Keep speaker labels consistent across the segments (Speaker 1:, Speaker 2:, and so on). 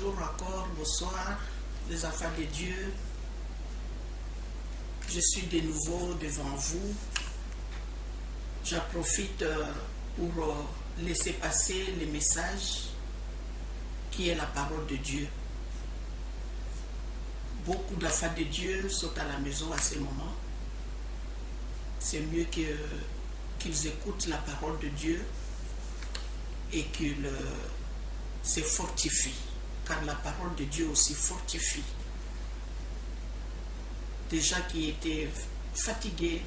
Speaker 1: Bonjour encore, bonsoir, les enfants de Dieu. Je suis de nouveau devant vous. J'en profite pour laisser passer le message qui est la parole de Dieu. Beaucoup d'enfants de Dieu sont à la maison à ce moment. C'est mieux qu'ils écoutent la parole de Dieu et qu'ils se fortifient, car la parole de Dieu aussi fortifie. Des gens qui étaient fatigués,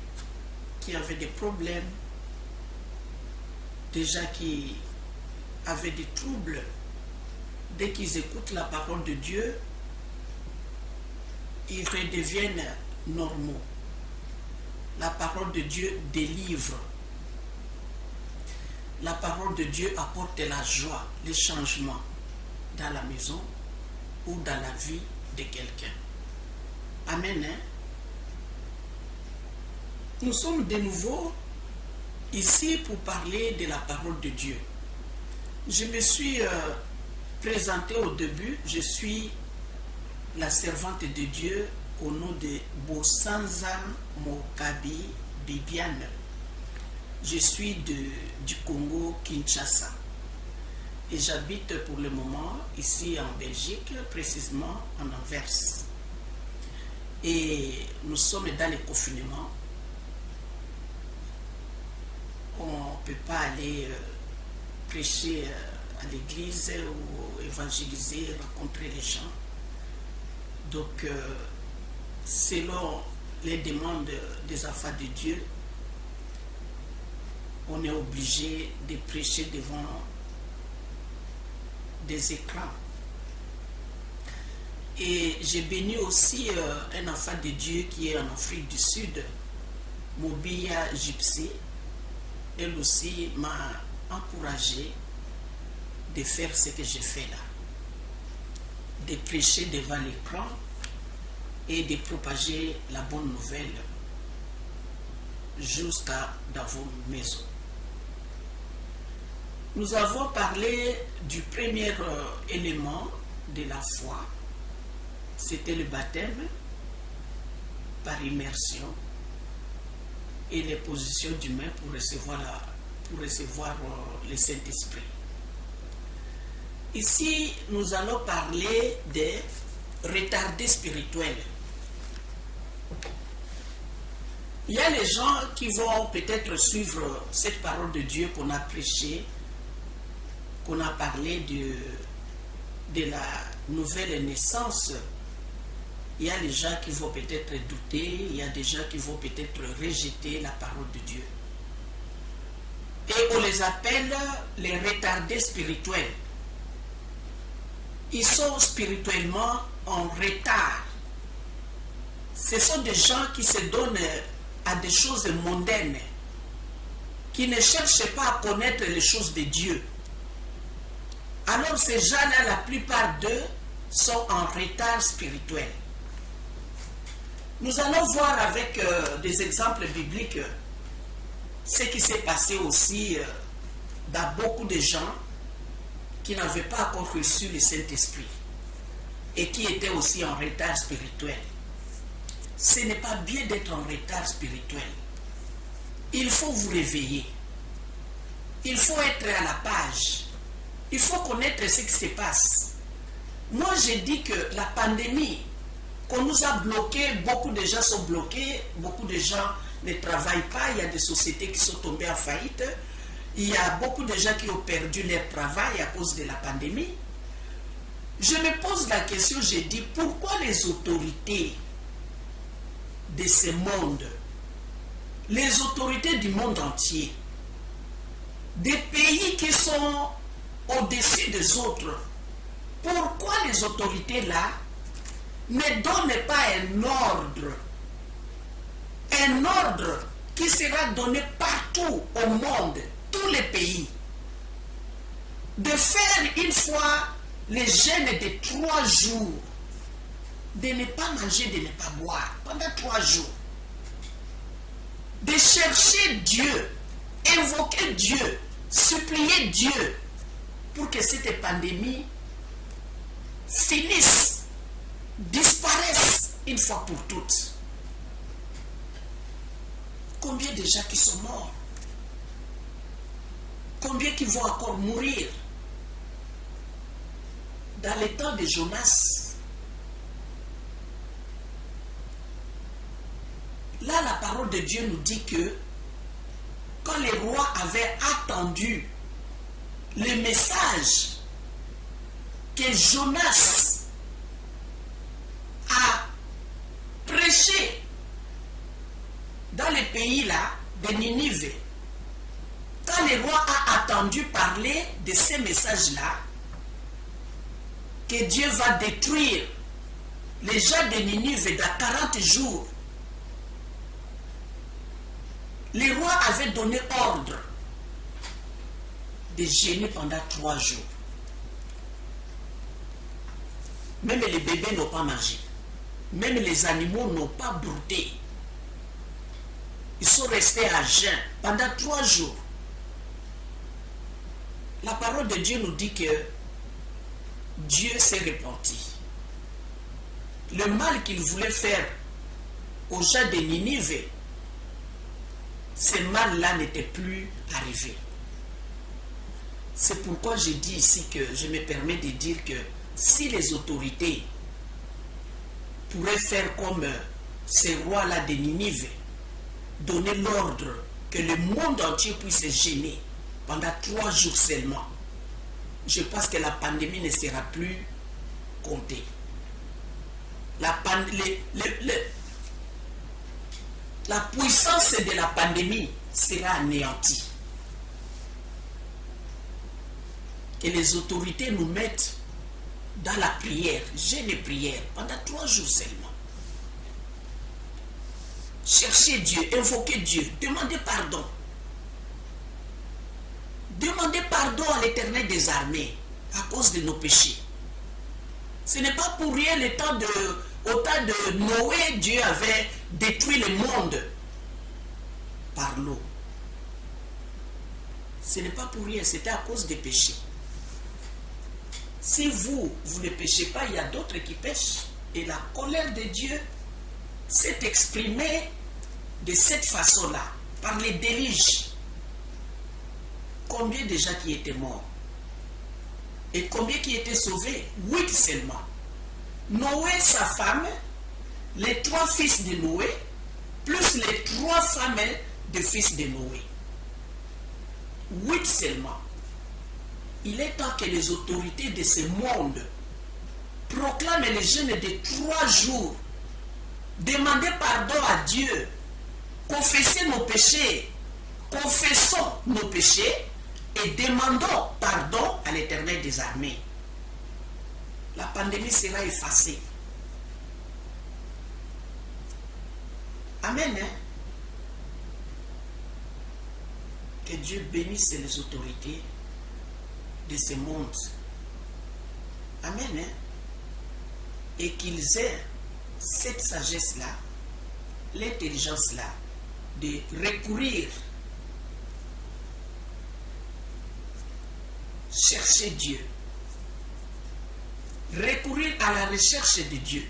Speaker 1: qui avaient des problèmes, des gens qui avaient des troubles, dès qu'ils écoutent la parole de Dieu, ils redeviennent normaux. La parole de Dieu délivre. La parole de Dieu apporte la joie, les changements dans la maison ou dans la vie de quelqu'un. Amen. Hein? Nous sommes de nouveau ici pour parler de la parole de Dieu. Je me suis présentée au début. Je suis la servante de Dieu au nom de Bosanza Mokabi Bibiane. Je suis du Congo, Kinshasa. Et j'habite pour le moment ici en Belgique, précisément en Anvers. Et nous sommes dans le confinement. On ne peut pas aller prêcher à l'église ou évangéliser, rencontrer les gens. Donc, selon les demandes des enfants de Dieu, on est obligé de prêcher devant des écrans. Et j'ai béni aussi un enfant de Dieu qui est en Afrique du Sud, Mobia Gypsy. Elle aussi m'a encouragé de faire ce que j'ai fait là, de prêcher devant l'écran et de propager la bonne nouvelle jusqu'à dans vos maisons. Nous avons parlé du premier élément de la foi, c'était le baptême par immersion et les positions d'humains pour recevoir le Saint-Esprit. Ici, nous allons parler des retardés spirituels. Il y a les gens qui vont peut-être suivre cette parole de Dieu qu'on a prêchée, qu'on a parlé de la nouvelle naissance. Il y a les gens qui vont peut-être douter, il y a des gens qui vont peut-être rejeter la parole de Dieu. Et on les appelle les retardés spirituels. Ils sont spirituellement en retard. Ce sont des gens qui se donnent à des choses mondaines, qui ne cherchent pas à connaître les choses de Dieu. Alors ces gens-là, la plupart d'eux, sont en retard spirituel. Nous allons voir avec des exemples bibliques ce qui s'est passé aussi dans beaucoup de gens qui n'avaient pas encore reçu le Saint-Esprit et qui étaient aussi en retard spirituel. Ce n'est pas bien d'être en retard spirituel. Il faut vous réveiller. Il faut être à la page. Il faut connaître ce qui se passe. Moi, j'ai dit que la pandémie, qu'on nous a bloqués, beaucoup de gens sont bloqués, beaucoup de gens ne travaillent pas, il y a des sociétés qui sont tombées en faillite, il y a beaucoup de gens qui ont perdu leur travail à cause de la pandémie. Je me pose la question, j'ai dit, pourquoi les autorités de ce monde, les autorités du monde entier, des pays qui sont au-dessus des autres, pourquoi les autorités là ne donnent pas un ordre qui sera donné partout au monde, tous les pays, de faire une fois les jeûnes de 3 jours, de ne pas manger, de ne pas boire pendant 3 jours, de chercher Dieu, invoquer Dieu, supplier Dieu pour que cette pandémie finissent, disparaissent une fois pour toutes. Combien de gens qui sont morts? Combien qui vont encore mourir? Dans les temps de Jonas, là la parole de Dieu nous dit que quand les rois avaient attendu le message que Jonas a prêché dans le pays là de Ninive, quand le roi a attendu parler de ces messages-là, que Dieu va détruire les gens de Ninive dans 40 jours, le roi avait donné ordre de jeûner pendant 3 jours. Même les bébés n'ont pas mangé. Même les animaux n'ont pas brouté. Ils sont restés à jeûn pendant 3 jours. La parole de Dieu nous dit que Dieu s'est repenti. Le mal qu'il voulait faire aux gens de Ninive, ce mal-là n'était plus arrivé. C'est pourquoi je dis ici que je me permets de dire que si les autorités pourraient faire comme ces rois-là de Ninive, donner l'ordre que le monde entier puisse gêner pendant 3 jours seulement, je pense que la pandémie ne sera plus comptée. La puissance de la pandémie sera anéantie. Que les autorités nous mettent dans la prière, jeûne et prière, pendant 3 jours seulement. Cherchez Dieu, invoquez Dieu, demandez pardon. Demandez pardon à l'Éternel des armées à cause de nos péchés. Ce n'est pas pour rien au temps de Noé, Dieu avait détruit le monde par l'eau. Ce n'est pas pour rien, c'était à cause des péchés. Si vous ne péchez pas, il y a d'autres qui pêchent. Et la colère de Dieu s'est exprimée de cette façon-là, par les déluges. Combien de gens qui étaient morts? Et combien qui étaient sauvés? 8 seulement. Noé, sa femme, les 3 fils de Noé, plus les 3 femmes de fils de Noé. 8 seulement. Il est temps que les autorités de ce monde proclament le jeûne de 3 jours. Demandez pardon à Dieu. Confessez nos péchés. Confessons nos péchés et demandons pardon à l'Éternel des armées. La pandémie sera effacée. Amen. Hein? Que Dieu bénisse les autorités de ce monde. Amen. Hein? Et qu'ils aient cette sagesse-là, l'intelligence-là, de recourir, chercher Dieu, recourir à la recherche de Dieu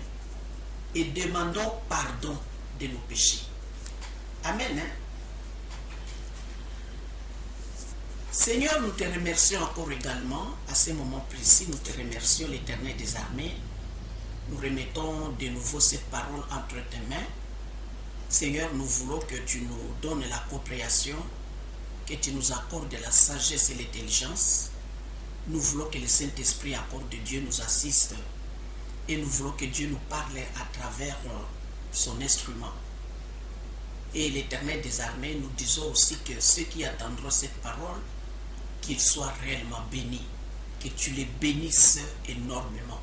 Speaker 1: et demandons pardon de nos péchés. Amen. Hein? Seigneur, nous te remercions encore également, à ce moment précis, nous te remercions, l'Éternel des armées. Nous remettons de nouveau cette parole entre tes mains. Seigneur, nous voulons que tu nous donnes la compréhension, que tu nous accordes la sagesse et l'intelligence. Nous voulons que le Saint-Esprit accorde de Dieu nous assiste. Et nous voulons que Dieu nous parle à travers son instrument. Et l'Éternel des armées, nous disons aussi que ceux qui attendront cette parole, qu'ils soient réellement bénis, que tu les bénisses énormément,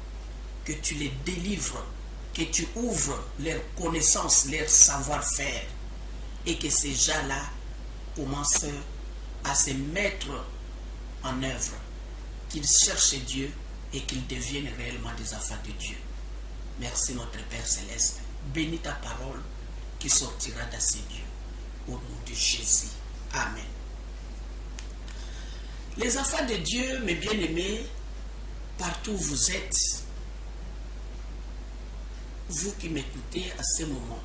Speaker 1: que tu les délivres, que tu ouvres leur connaissance, leur savoir-faire, et que ces gens-là commencent à se mettre en œuvre, qu'ils cherchent Dieu et qu'ils deviennent réellement des enfants de Dieu. Merci notre Père Céleste. Bénis ta parole qui sortira de ces lieux. Au nom de Jésus. Amen. Les enfants de Dieu, mes bien-aimés, partout où vous êtes, vous qui m'écoutez à ce moment,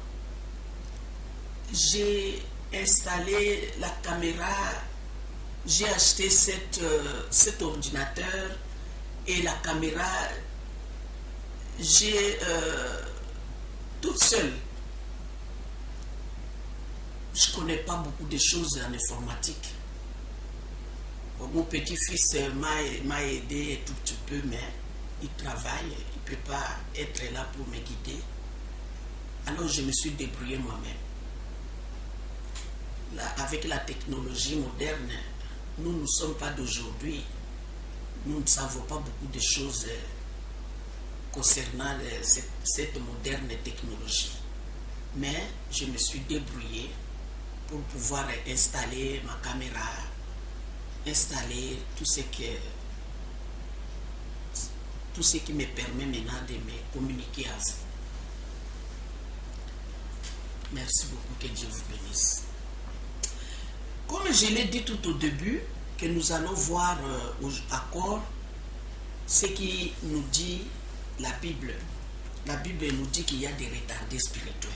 Speaker 1: j'ai installé la caméra, j'ai acheté cet ordinateur et la caméra, j'ai toute seule. Je ne connais pas beaucoup de choses en informatique. Mon petit-fils m'a aidé un tout petit peu, mais il travaille, il ne peut pas être là pour me guider. Alors je me suis débrouillé moi-même. Avec la technologie moderne, nous ne sommes pas d'aujourd'hui. Nous ne savons pas beaucoup de choses concernant cette moderne technologie. Mais je me suis débrouillé pour pouvoir installer ma caméra, installer tout ce qui me permet maintenant de me communiquer à vous. Merci beaucoup, que Dieu vous bénisse. Comme je l'ai dit tout au début, que nous allons voir encore ce qui nous dit la Bible. La Bible nous dit qu'il y a des retardés spirituels.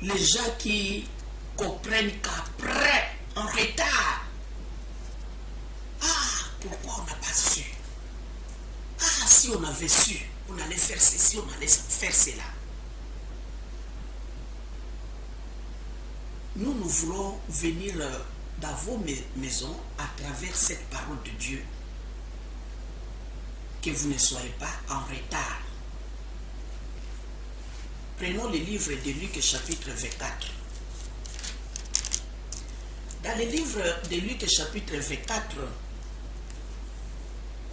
Speaker 1: Les gens qui comprennent qu'après, en retard, pourquoi on n'a pas su? Si on avait su, on allait faire ceci, on allait faire cela. Nous voulons venir dans vos maisons à travers cette parole de Dieu. Que vous ne soyez pas en retard. Prenons le livre de Luc chapitre 24. Dans le livre de Luc chapitre 24,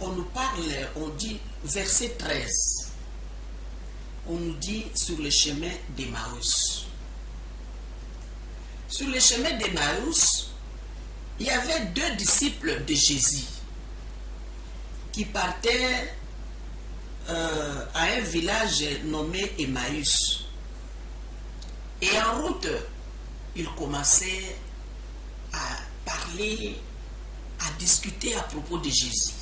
Speaker 1: on nous parle, on dit, verset 13, on nous dit sur le chemin d'Emmaüs. Sur le chemin d'Emmaüs, il y avait 2 disciples de Jésus qui partaient à un village nommé Emmaüs. Et en route, ils commençaient à parler, à discuter à propos de Jésus.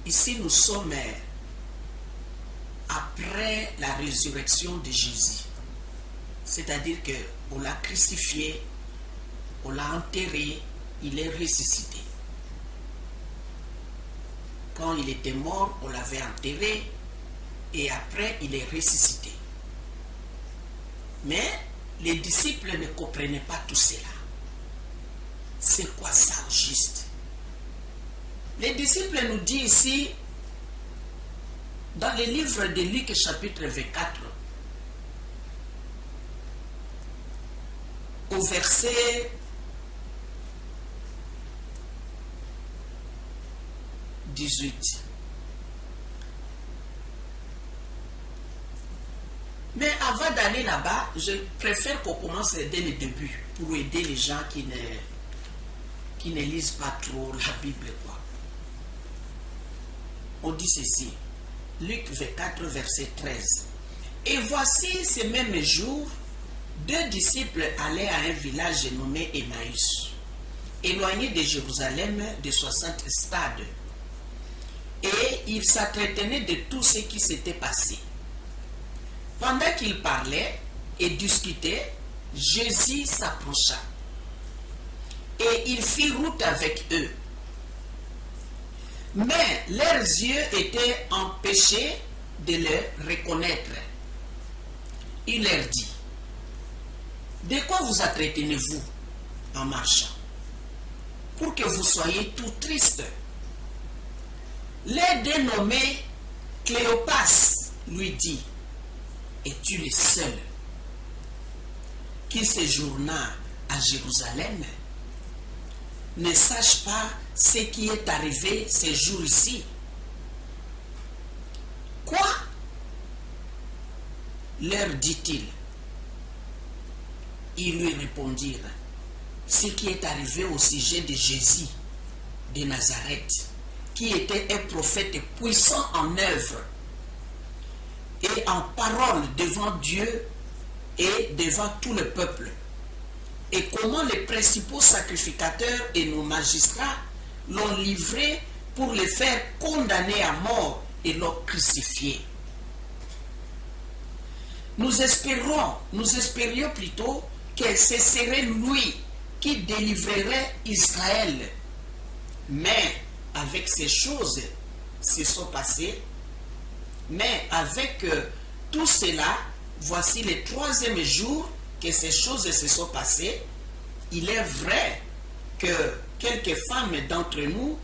Speaker 1: Ici, nous sommes après la résurrection de Jésus. C'est-à-dire qu'on l'a crucifié, on l'a enterré, il est ressuscité. Quand il était mort, on l'avait enterré et après, il est ressuscité. Mais les disciples ne comprenaient pas tout cela. C'est quoi ça au juste? Les disciples nous disent ici, dans le livre de Luc chapitre 24, au verset 18. Mais avant d'aller là-bas, je préfère qu'on commence dès le début pour aider les gens qui ne lisent pas trop la Bible, quoi. On dit ceci, Luc 24, verset 13. Et voici ce même jour, 2 disciples allaient à un village nommé Emmaüs, éloigné de Jérusalem de 60 stades. Et ils s'entretenaient de tout ce qui s'était passé. Pendant qu'ils parlaient et discutaient, Jésus s'approcha. Et il fit route avec eux. Mais leurs yeux étaient empêchés de le reconnaître. Il leur dit, de quoi vous entretenez-vous en marchant, pour que vous soyez tout tristes? Les dénommé Cléopas lui dit, es-tu le seul qui séjourna à Jérusalem ne sache pas ce qui est arrivé ces jours-ci? Quoi? Leur dit-il. Ils lui répondirent, ce qui est arrivé au sujet de Jésus de Nazareth, qui était un prophète puissant en œuvre et en parole devant Dieu et devant tout le peuple. Et comment les principaux sacrificateurs et nos magistrats l'ont livré pour le faire condamner à mort et le crucifier. Nous espérions plutôt que ce serait lui qui délivrerait Israël. Mais avec ces choses se sont passées, mais avec tout cela, voici le 3e jour que ces choses se sont passées. Il est vrai que quelques femmes d'entre nous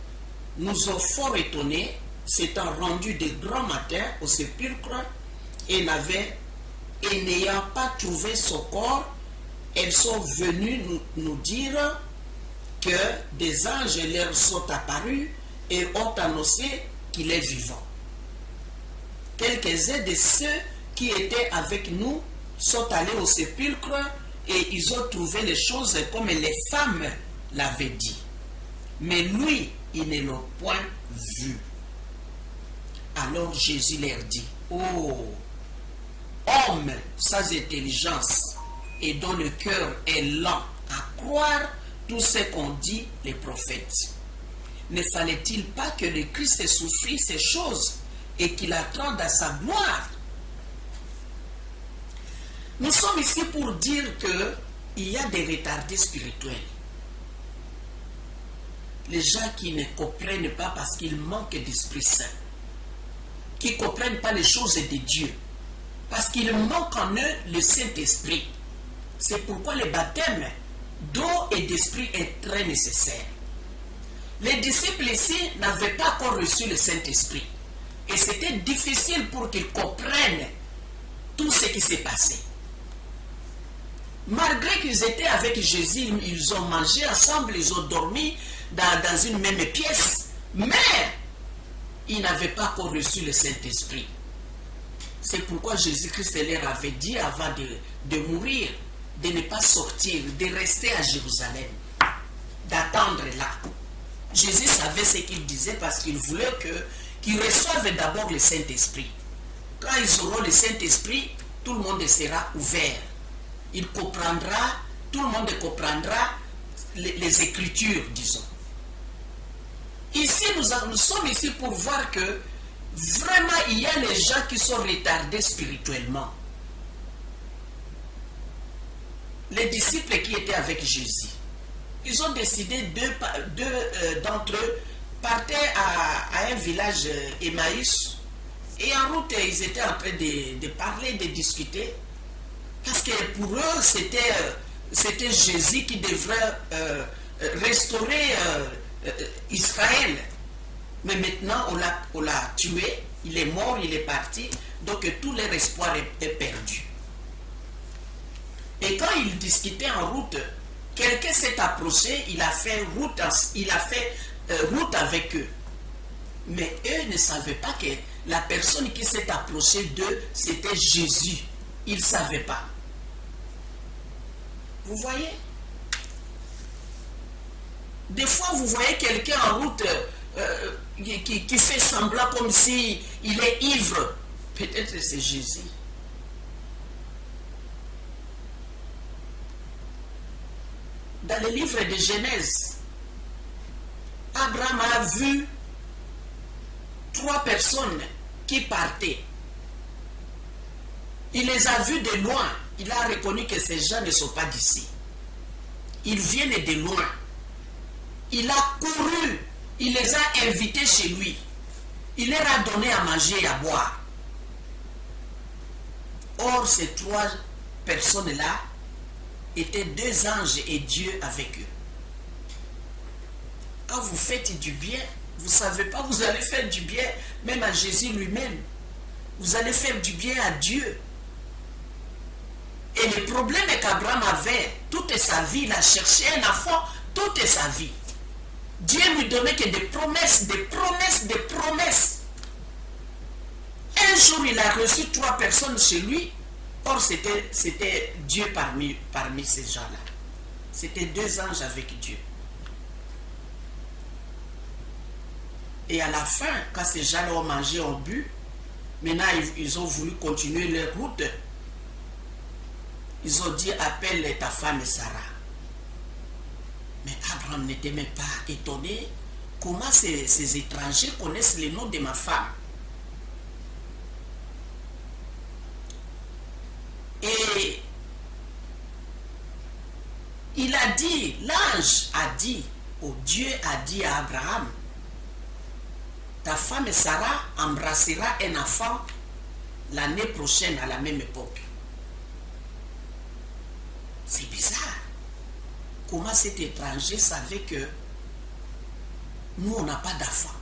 Speaker 1: nous ont fort étonnés, s'étant rendues de grand matin au sépulcre et n'ayant pas trouvé son corps, elles sont venues nous dire que des anges leur sont apparus et ont annoncé qu'il est vivant. Quelques-uns de ceux qui étaient avec nous sont allés au sépulcre et ils ont trouvé les choses comme les femmes l'avaient dit. Mais lui, ils ne l'ont point vu. Alors Jésus leur dit, oh, homme sans intelligence et dont le cœur est lent à croire tout ce qu'ont dit les prophètes. Ne fallait-il pas que le Christ souffrit ces choses et qu'il attende à sa gloire? Nous sommes ici pour dire qu'il y a des retardés spirituels. Les gens qui ne comprennent pas parce qu'ils manquent d'Esprit Saint, qui ne comprennent pas les choses de Dieu, parce qu'il manque en eux le Saint-Esprit. C'est pourquoi le baptême d'eau et d'esprit est très nécessaire. Les disciples ici n'avaient pas encore reçu le Saint-Esprit. Et c'était difficile pour qu'ils comprennent tout ce qui s'est passé. Malgré qu'ils étaient avec Jésus, ils ont mangé ensemble, ils ont dormi dans une même pièce, mais ils n'avaient pas encore reçu le Saint-Esprit. C'est pourquoi Jésus-Christ leur avait dit avant de mourir, de ne pas sortir, de rester à Jérusalem, d'attendre là. Jésus savait ce qu'il disait parce qu'il voulait qu'ils reçoivent d'abord le Saint-Esprit. Quand ils auront le Saint-Esprit, tout le monde sera ouvert. Il comprendra, tout le monde comprendra les Écritures, disons. Ici, nous sommes ici pour voir que vraiment, il y a les gens qui sont retardés spirituellement. Les disciples qui étaient avec Jésus, ils ont décidé, deux d'entre eux partaient à un village Emmaüs, et en route, ils étaient en train de parler, de discuter, parce que pour eux, c'était Jésus qui devrait restaurer Israël. Mais maintenant, on l'a tué, il est mort, il est parti, donc tout leur espoir est perdu. Et quand ils discutaient en route, quelqu'un s'est approché, il a fait route avec eux. Mais eux ne savaient pas que la personne qui s'est approchée d'eux, c'était Jésus. Ils ne savaient pas. Vous voyez? Des fois, vous voyez quelqu'un en route qui fait semblant comme si il est ivre. Peut-être que c'est Jésus. Dans le livre de Genèse, Abraham a vu 3 personnes qui partaient. Il les a vues de loin. Il a reconnu que ces gens ne sont pas d'ici. Ils viennent de loin. Il a couru. Il les a invités chez lui. Il leur a donné à manger et à boire. Or, ces 3 personnes-là étaient 2 anges et Dieu avec eux. Quand vous faites du bien, vous ne savez pas, vous allez faire du bien, même à Jésus lui-même. Vous allez faire du bien à Dieu. Et le problème qu'Abraham avait, toute sa vie, il a cherché un enfant, toute sa vie. Dieu lui donnait que des promesses, des promesses, des promesses. Un jour, il a reçu 3 personnes chez lui. Or, c'était Dieu parmi ces gens-là. C'était 2 anges avec Dieu. Et à la fin, quand ces gens-là ont mangé, ont bu, maintenant, ils ont voulu continuer leur route. Ils ont dit, appelle ta femme Sarah. Mais Abraham n'était même pas étonné comment ces étrangers connaissent les noms de ma femme. Et il a dit, l'ange a dit, ou Dieu a dit à Abraham, ta femme Sarah embrassera un enfant l'année prochaine à la même époque. C'est bizarre. Comment cet étranger savait que nous, on n'a pas d'enfant.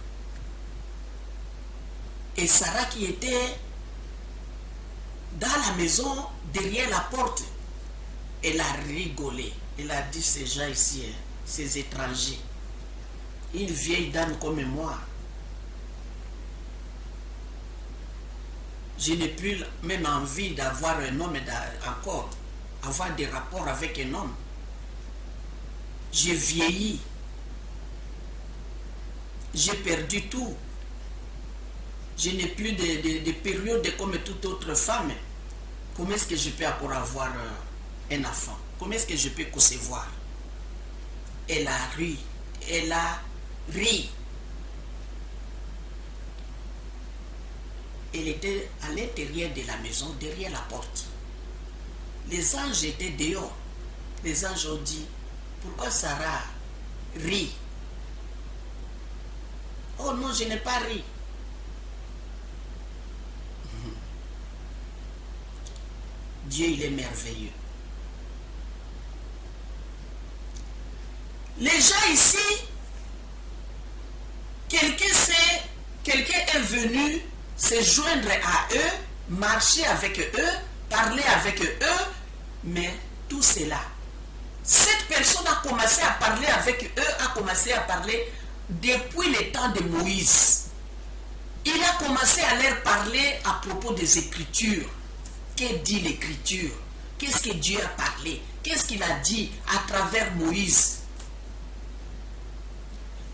Speaker 1: Et Sarah qui était dans la maison, derrière la porte, elle a rigolé. Elle a dit, ces gens ici, ces étrangers, une vieille dame comme moi, je n'ai plus même envie d'avoir un homme encore, avoir des rapports avec un homme. J'ai vieilli. J'ai perdu tout. Je n'ai plus de périodes comme toute autre femme. Comment est-ce que je peux encore avoir un enfant? Comment est-ce que je peux concevoir? Elle a ri. Elle a ri. Elle était à l'intérieur de la maison, derrière la porte. Les anges étaient dehors. Les anges ont dit, pourquoi Sarah rit? Oh non, je n'ai pas ri. Dieu, il est merveilleux. Les gens ici, quelqu'un est venu se joindre à eux, marcher avec eux, parler avec eux, mais tout cela, cette personne a commencé à parler avec eux, a commencé à parler depuis le temps de Moïse. Il a commencé à leur parler à propos des Écritures. Que dit l'Écriture? Qu'est-ce que Dieu a parlé? Qu'est-ce qu'il a dit à travers Moïse?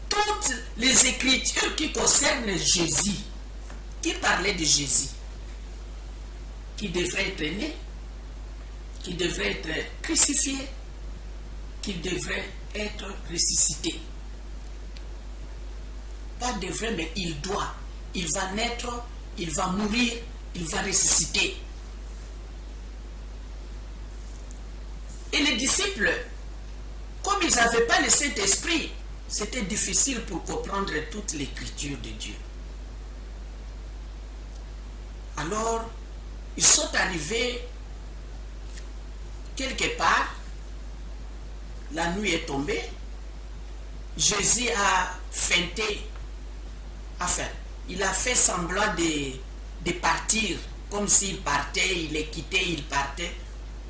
Speaker 1: Toutes les Écritures qui concernent Jésus, qui parlaient de Jésus, qui devrait être né, qui devrait être crucifié, qui devrait être ressuscité. Pas devrait, mais il doit. Il va naître, il va mourir, il va ressusciter. Et les disciples, comme ils n'avaient pas le Saint-Esprit, c'était difficile pour comprendre toute l'écriture de Dieu. Alors, ils sont arrivés quelque part, la nuit est tombée, Jésus a feinté, enfin, il a fait semblant de partir, comme s'il partait, il les quittait, il partait.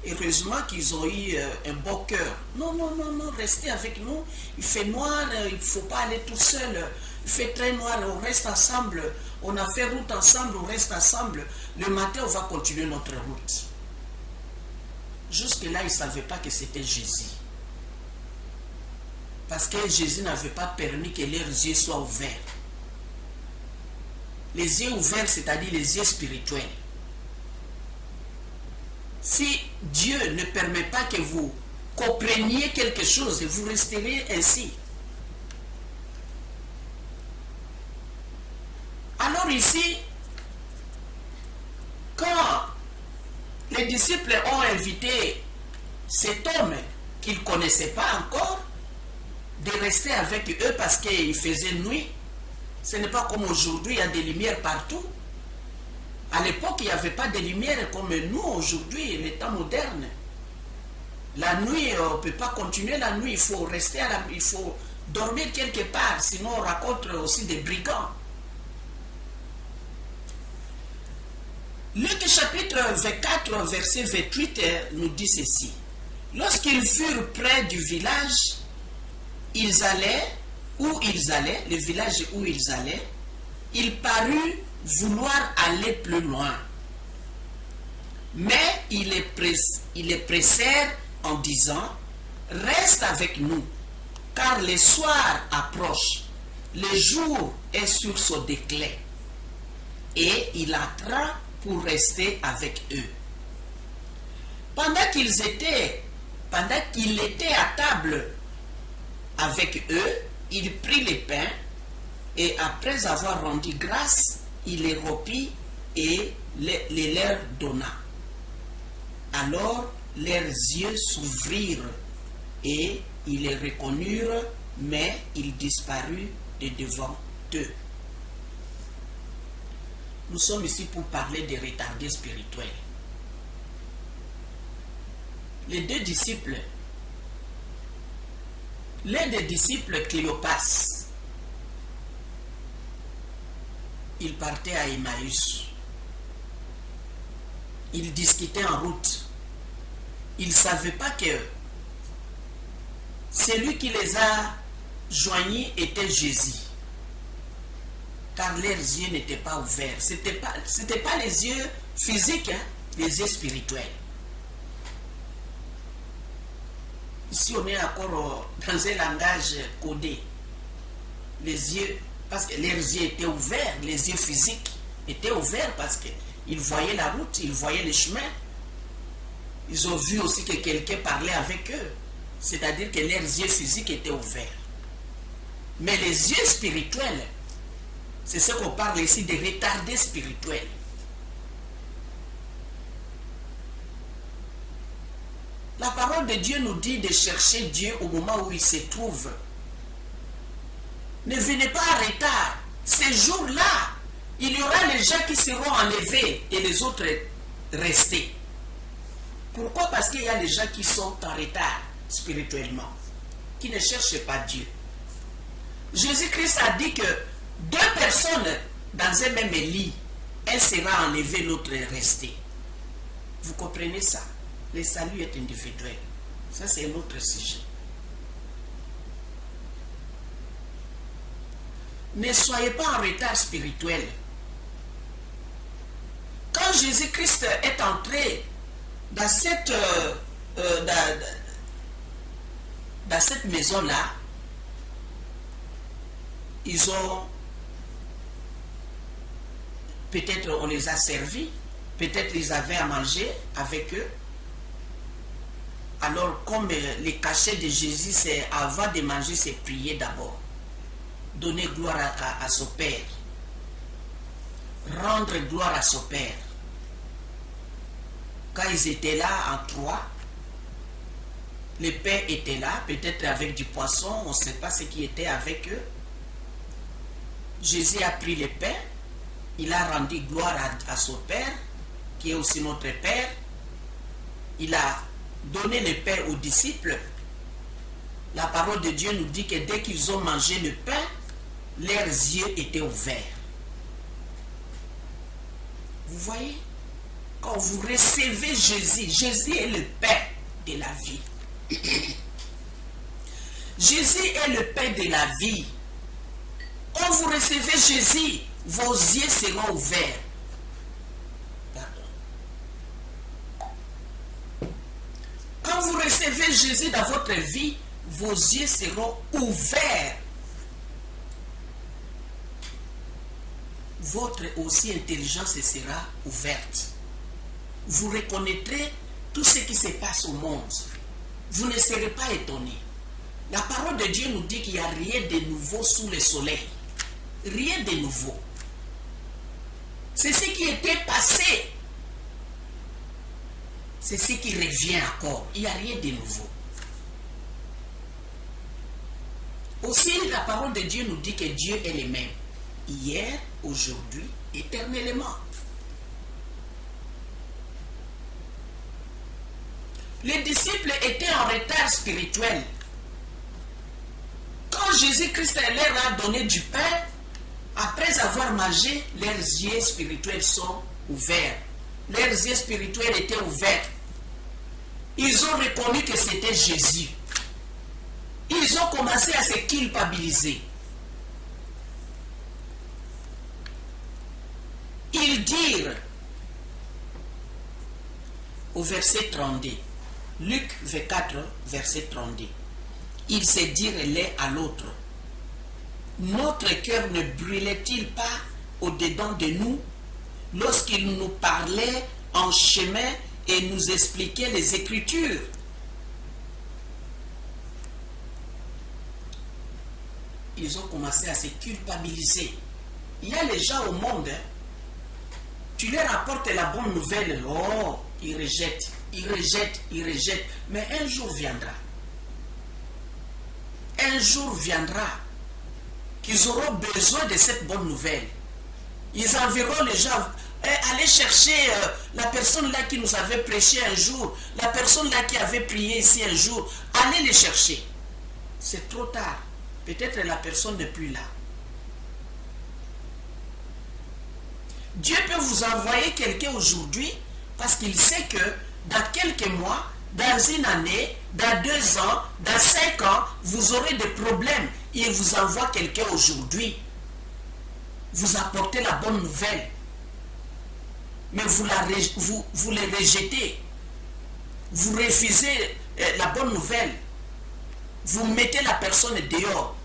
Speaker 1: Heureusement qu'ils ont eu un beau cœur. Non, non, non, non, restez avec nous. Il fait noir, il ne faut pas aller tout seul. Il fait très noir, on reste ensemble. On a fait route ensemble, on reste ensemble. Le matin, on va continuer notre route. Jusque-là, ils ne savaient pas que c'était Jésus. Parce que Jésus n'avait pas permis que leurs yeux soient ouverts. Les yeux ouverts, c'est-à-dire les yeux spirituels. Si Dieu ne permet pas que vous compreniez quelque chose, vous resterez ainsi. Alors ici, quand les disciples ont invité cet homme qu'ils ne connaissaient pas encore, de rester avec eux parce qu'il faisait nuit, ce n'est pas comme aujourd'hui, il y a des lumières partout. À l'époque, il n'y avait pas de lumière comme nous aujourd'hui, les temps modernes. La nuit, on ne peut pas continuer la nuit, il faut rester il faut dormir quelque part, sinon on rencontre aussi des brigands. Luc chapitre 24, verset 28 nous dit ceci. Lorsqu'ils furent près du village, le village où ils allaient, il parut vouloir aller plus loin. Mais ils les pressèrent en disant, reste avec nous, car le soir approche, le jour est sur son déclin. Et il entra pour rester avec eux. Pendant qu'il était à table avec eux, il prit le pain, Et après avoir rendu grâce, il les rompit et les leur donna. Alors leurs yeux s'ouvrirent et ils les reconnurent, mais il disparut de devant eux. Nous sommes ici pour parler des retardés spirituels. Les deux disciples, l'un des disciples, Cléopas, il partait à Emmaüs. Il discutait en route. Il ne savait pas que celui qui les a joignus était Jésus. Car leurs yeux n'étaient pas ouverts. Ce n'était pas les yeux physiques, hein, les yeux spirituels. Ici, on est encore dans un langage codé. Les yeux, parce que leurs yeux étaient ouverts, les yeux physiques étaient ouverts parce qu'ils voyaient la route, ils voyaient le chemin. Ils ont vu aussi que quelqu'un parlait avec eux. C'est-à-dire que leurs yeux physiques étaient ouverts. Mais les yeux spirituels, c'est ce qu'on parle ici des retardés spirituels. La parole de Dieu nous dit de chercher Dieu au moment où il se trouve. Ne venez pas en retard. Ces jours-là, il y aura les gens qui seront enlevés et les autres restés. Pourquoi? Parce qu'il y a les gens qui sont en retard spirituellement, qui ne cherchent pas Dieu. Jésus-Christ a dit que deux personnes dans un même lit, un sera enlevé, l'autre est resté. Vous comprenez ça? Le salut est individuel. Ça, c'est un autre sujet. Ne soyez pas en retard spirituel. Quand Jésus-Christ est entré dans cette maison-là, ils ont, peut-être on les a servis, peut-être ils avaient à manger avec eux. Alors comme les cachets de Jésus, c'est avant de manger, c'est prier d'abord. Donner gloire à son Père. Rendre gloire à son Père. Quand ils étaient là en trois, le Père était là, peut-être avec du poisson, on ne sait pas ce qui était avec eux. Jésus a pris le pain, il a rendu gloire à son Père, qui est aussi notre Père. Il a donné le pain aux disciples. La parole de Dieu nous dit que dès qu'ils ont mangé le pain, leurs yeux étaient ouverts. Vous voyez? Quand vous recevez Jésus, Jésus est le pain de la vie. Jésus est le pain de la vie. Quand vous recevez Jésus, vos yeux seront ouverts. Pardon. Quand vous recevez Jésus dans votre vie, vos yeux seront ouverts. Votre aussi intelligence sera ouverte. Vous reconnaîtrez tout ce qui se passe au monde. Vous ne serez pas étonné. La parole de Dieu nous dit qu'il n'y a rien de nouveau sous le soleil. Rien de nouveau. C'est ce qui était passé. C'est ce qui revient encore. Il n'y a rien de nouveau. Aussi, la parole de Dieu nous dit que Dieu est le même. Hier, aujourd'hui, éternellement. Les disciples étaient en retard spirituel. Quand Jésus-Christ leur a donné du pain, après avoir mangé, leurs yeux spirituels sont ouverts. Leurs yeux spirituels étaient ouverts. Ils ont reconnu que c'était Jésus. Ils ont commencé à se culpabiliser. Ils dirent, au verset 32, Luc 24, verset 32, ils se dirent l'un à l'autre, notre cœur ne brûlait-il pas au-dedans de nous lorsqu'il nous parlait en chemin et nous expliquait les Écritures? ils ont commencé à se culpabiliser. Il y a les gens au monde, hein, tu leur apportes la bonne nouvelle, oh, ils rejettent, ils rejettent, ils rejettent. Mais un jour viendra. Un jour viendra qu'ils auront besoin de cette bonne nouvelle. Ils enverront les gens. Allez chercher la personne là qui nous avait prêché un jour, la personne là qui avait prié ici un jour. Allez les chercher. C'est trop tard. Peut-être la personne n'est plus là. Dieu peut vous envoyer quelqu'un aujourd'hui parce qu'il sait que dans quelques mois, dans une année, dans 2 ans, dans 5 ans, vous aurez des problèmes. Il vous envoie quelqu'un aujourd'hui. Vous apportez la bonne nouvelle. Mais vous les rejetez. Vous refusez la bonne nouvelle. Vous mettez la personne dehors.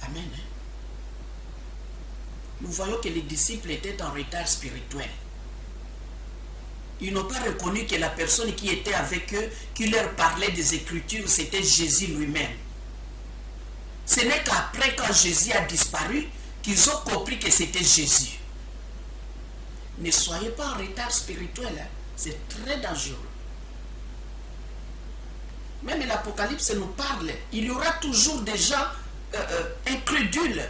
Speaker 1: Amen. Nous voyons que les disciples étaient en retard spirituel. Ils n'ont pas reconnu que la personne qui était avec eux, qui leur parlait des Écritures, c'était Jésus lui-même. Ce n'est qu'après, quand Jésus a disparu, qu'ils ont compris que c'était Jésus. Ne soyez pas en retard spirituel, hein. C'est très dangereux. Même l'Apocalypse nous parle, il y aura toujours des gens incrédules.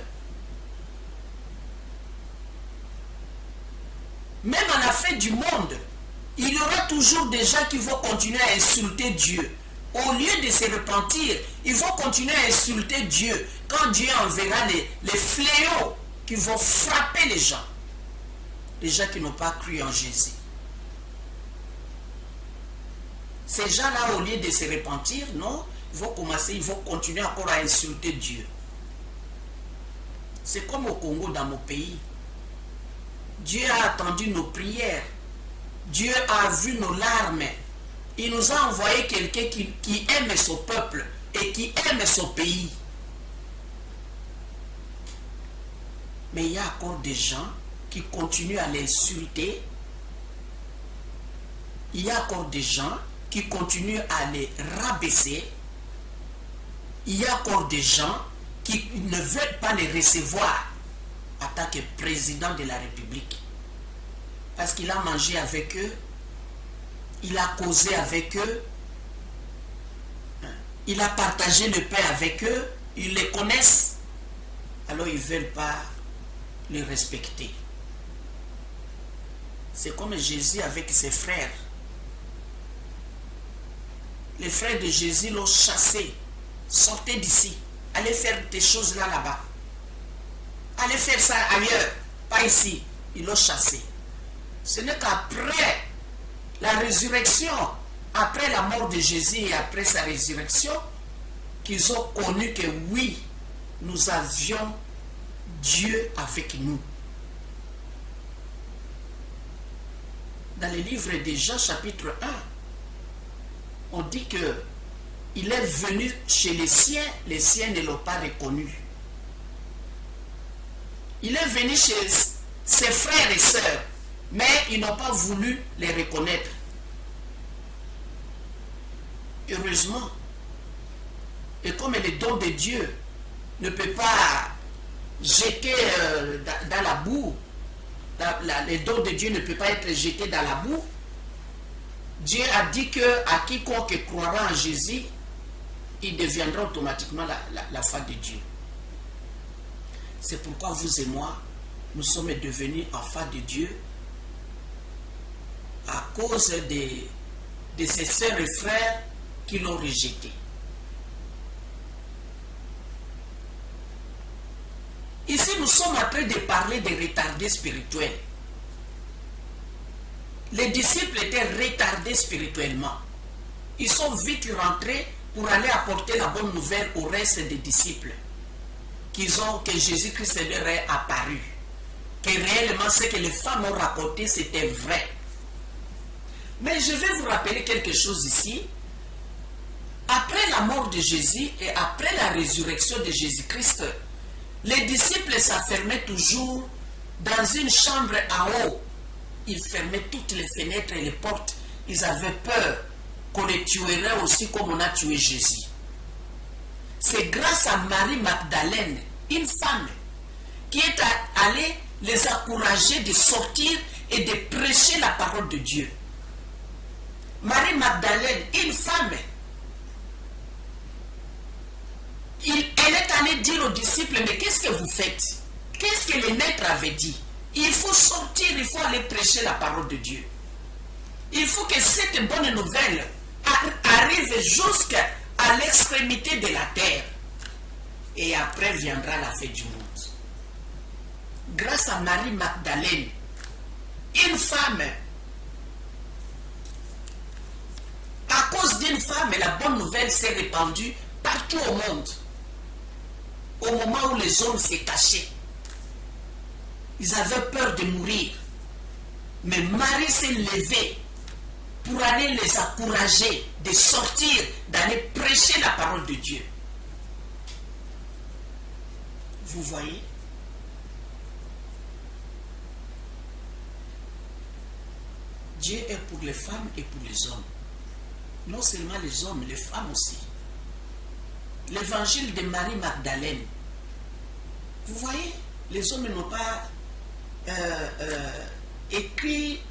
Speaker 1: Même à la fin du monde, il y aura toujours des gens qui vont continuer à insulter Dieu. Au lieu de se repentir, ils vont continuer à insulter Dieu. Quand Dieu enverra les fléaux qui vont frapper les gens qui n'ont pas cru en Jésus. Ces gens-là, au lieu de se repentir, non, ils vont continuer encore à insulter Dieu. C'est comme au Congo, dans mon pays. Dieu a attendu nos prières. Dieu a vu nos larmes. Il nous a envoyé quelqu'un qui aime son peuple et qui aime son pays. Mais il y a encore des gens qui continuent à l'insulter. Il y a encore des gens qui continuent à les rabaisser. Il y a encore des gens qui ne veulent pas les recevoir en tant que président de la République. Parce qu'il a mangé avec eux, il a causé avec eux, il a partagé le pain avec eux, ils les connaissent, alors ils ne veulent pas les respecter. C'est comme Jésus avec ses frères. Les frères de Jésus l'ont chassé. Sortez d'ici. Allez faire des choses là-bas. Allez faire ça ailleurs, pas ici. Ils l'ont chassé. Ce n'est qu'après la résurrection, après la mort de Jésus et après sa résurrection, qu'ils ont connu que oui, nous avions Dieu avec nous. Dans le livre de Jean chapitre 1, on dit que il est venu chez les siens ne l'ont pas reconnu. Il est venu chez ses frères et sœurs, mais ils n'ont pas voulu les reconnaître. Heureusement. Et comme le don de Dieu ne peut pas jeter dans la boue, le don de Dieu ne peut pas être jeté dans la boue, Dieu a dit que à quiconque croira en Jésus, il deviendra automatiquement la foi de Dieu. C'est pourquoi vous et moi, nous sommes devenus enfants de Dieu à cause de ses sœurs et frères qui l'ont rejeté. Ici, nous sommes en train de parler des retardés spirituels. Les disciples étaient retardés spirituellement. Ils sont vite rentrés pour aller apporter la bonne nouvelle au reste des disciples. Que Jésus-Christ leur est apparu. Que réellement ce que les femmes ont raconté, c'était vrai. Mais je vais vous rappeler quelque chose ici. Après la mort de Jésus et après la résurrection de Jésus-Christ, les disciples s'enfermaient toujours dans une chambre en haut. Ils fermaient toutes les fenêtres et les portes. Ils avaient peur qu'on les tuerait aussi comme on a tué Jésus. C'est grâce à Marie Magdalène, une femme, qui est allée les encourager de sortir et de prêcher la parole de Dieu. Marie Magdalène, une femme, elle est allée dire aux disciples, mais qu'est-ce que vous faites? Qu'est-ce que le maître avait dit? Il faut sortir, il faut aller prêcher la parole de Dieu. Il faut que cette bonne nouvelle arrive jusqu'à l'extrémité de la terre. Et après viendra la fin du monde. Grâce à Marie Magdalène, une femme, à cause d'une femme, la bonne nouvelle s'est répandue partout au monde. Au moment où les hommes se cachaient, ils avaient peur de mourir. Mais Marie s'est levée pour aller les encourager de sortir, d'aller prêcher la parole de Dieu. Vous voyez? Dieu est pour les femmes et pour les hommes. Non seulement les hommes, les femmes aussi. L'évangile de Marie Magdalène. Vous voyez, les hommes n'ont pas écrit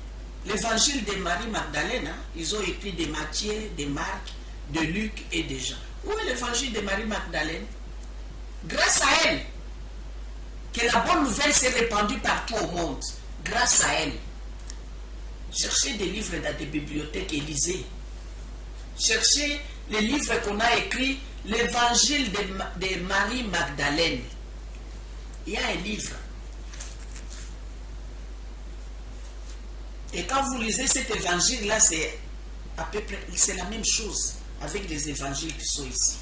Speaker 1: l'évangile de Marie Magdalène. Hein? Ils ont écrit de Matthieu, de Marc, de Luc et de Jean. Où est l'évangile de Marie Magdalène? Grâce à elle, que la bonne nouvelle s'est répandue partout au monde. Grâce à elle. Cherchez des livres dans des bibliothèques et lisez. Cherchez les livres qu'on a écrits, l'évangile de Marie Magdalène. Il y a un livre. Et quand vous lisez cet évangile-là, c'est à peu près, c'est la même chose avec les évangiles qui sont ici.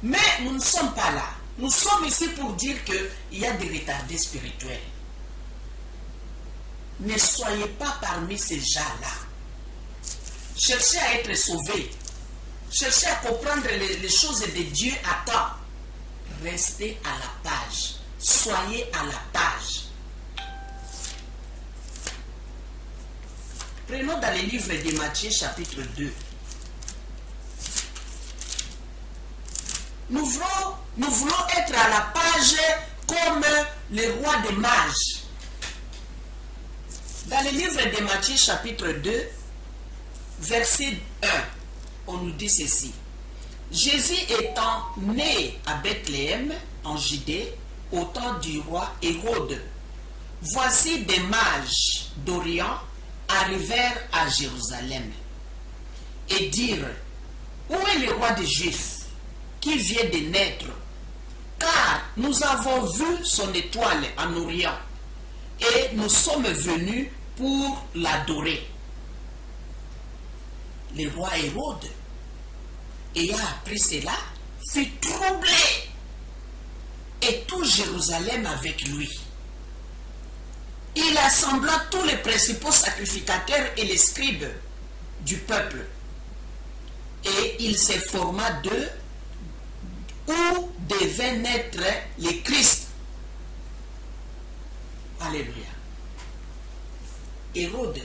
Speaker 1: Mais nous ne sommes pas là. Nous sommes ici pour dire qu'il y a des retardés spirituels. Ne soyez pas parmi ces gens-là. Cherchez à être sauvés. Cherchez à comprendre les choses de Dieu à temps. Restez à la page. Soyez à la page. Prenons dans le livre de Matthieu chapitre 2. Nous voulons être à la page comme les rois des mages. Dans le livre de Matthieu chapitre 2, verset 1, on nous dit ceci. Jésus étant né à Bethléem, en Judée, au temps du roi Hérode, voici des mages d'Orient arrivèrent à Jérusalem et dirent, où est le roi des Juifs qui vient de naître? Car nous avons vu son étoile en Orient et nous sommes venus pour l'adorer. Le roi Hérode, ayant appris cela, fut troublé, et tout Jérusalem avec lui. Il assembla tous les principaux sacrificateurs et les scribes du peuple, et il se forma d'eux où devait naître le Christ. Alléluia. Hérode,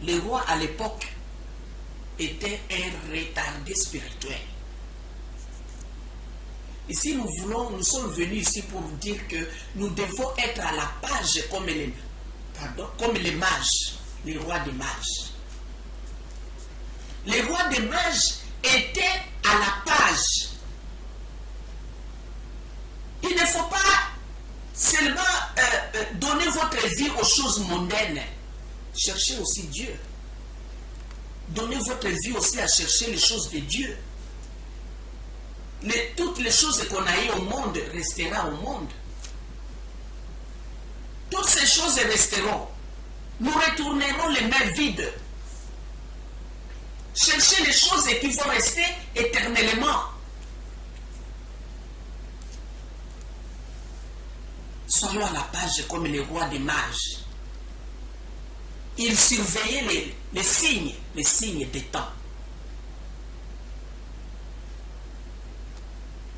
Speaker 1: le roi à l'époque, était un retardé spirituel. Ici, nous sommes venus ici pour dire que nous devons être à la page comme les mages, les rois des mages. Les rois des mages étaient à la page. Il ne faut pas seulement donner votre vie aux choses mondaines. Cherchez aussi Dieu. Donnez votre vie aussi à chercher les choses de Dieu. Toutes les choses qu'on a eues au monde resteront au monde. Toutes ces choses resteront. Nous retournerons les mains vides. Cherchez les choses qui vont rester éternellement. Soyons à la page comme les rois des mages. Ils surveillaient les signes des temps.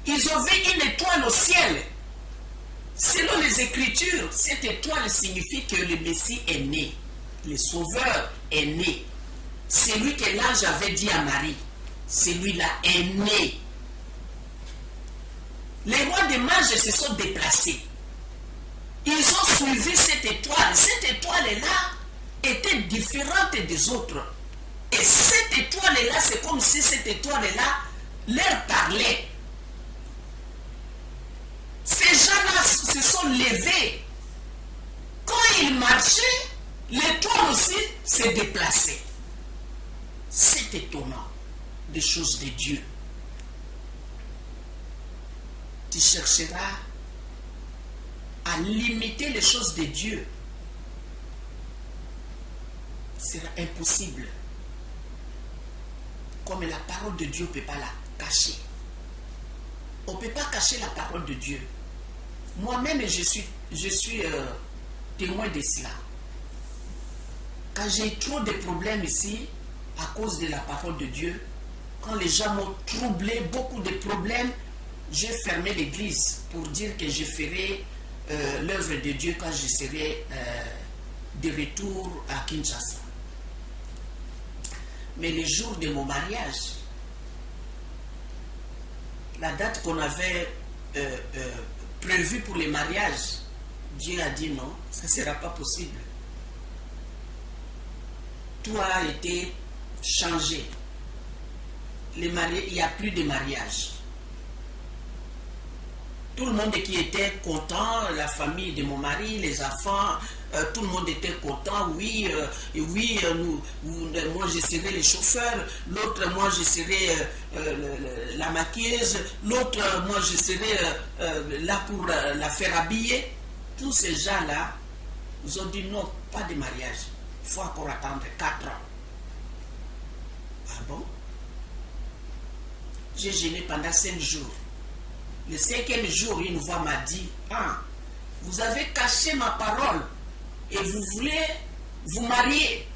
Speaker 1: Ils ont vu une étoile au ciel Selon les Écritures, cette étoile signifie que le Messie est né, le Sauveur est né. Celui que l'ange avait dit à Marie, celui-là est né. Les rois des mages se sont déplacés. Ils ont suivi cette étoile. Cette étoile-là était différente des autres. Et cette étoile-là, c'est comme si cette étoile-là leur parlait. Ces gens-là se sont levés. Quand ils marchaient, l'étoile aussi s'est déplacée. C'est étonnant, des choses de Dieu. Tu chercheras à limiter les choses de Dieu. Ce sera impossible. Comme la parole de Dieu, on ne peut pas la cacher. On ne peut pas cacher la parole de Dieu. Moi-même, je suis témoin de cela. Quand j'ai trop de problèmes ici, à cause de la parole de Dieu, quand les gens m'ont troublé, beaucoup de problèmes, j'ai fermé l'église pour dire que je ferai l'œuvre de Dieu quand je serai de retour à Kinshasa. Mais le jour de mon mariage, la date qu'on avait prévue pour le mariage, Dieu a dit non, ça ne sera pas possible. Tout a été changé. Il n'y a plus de mariage. Tout le monde qui était content, la famille de mon mari, les enfants, tout le monde était content. Oui, moi je serai le chauffeur, l'autre moi je serai la maquilleuse, l'autre moi je serai là pour la faire habiller. Tous ces gens-là, ils ont dit non, pas de mariage. Il faut encore attendre 4 ans. Ah bon? J'ai jeûné pendant 5 jours. Le 5e jour, une voix m'a dit, ah, vous avez caché ma parole et vous voulez vous marier.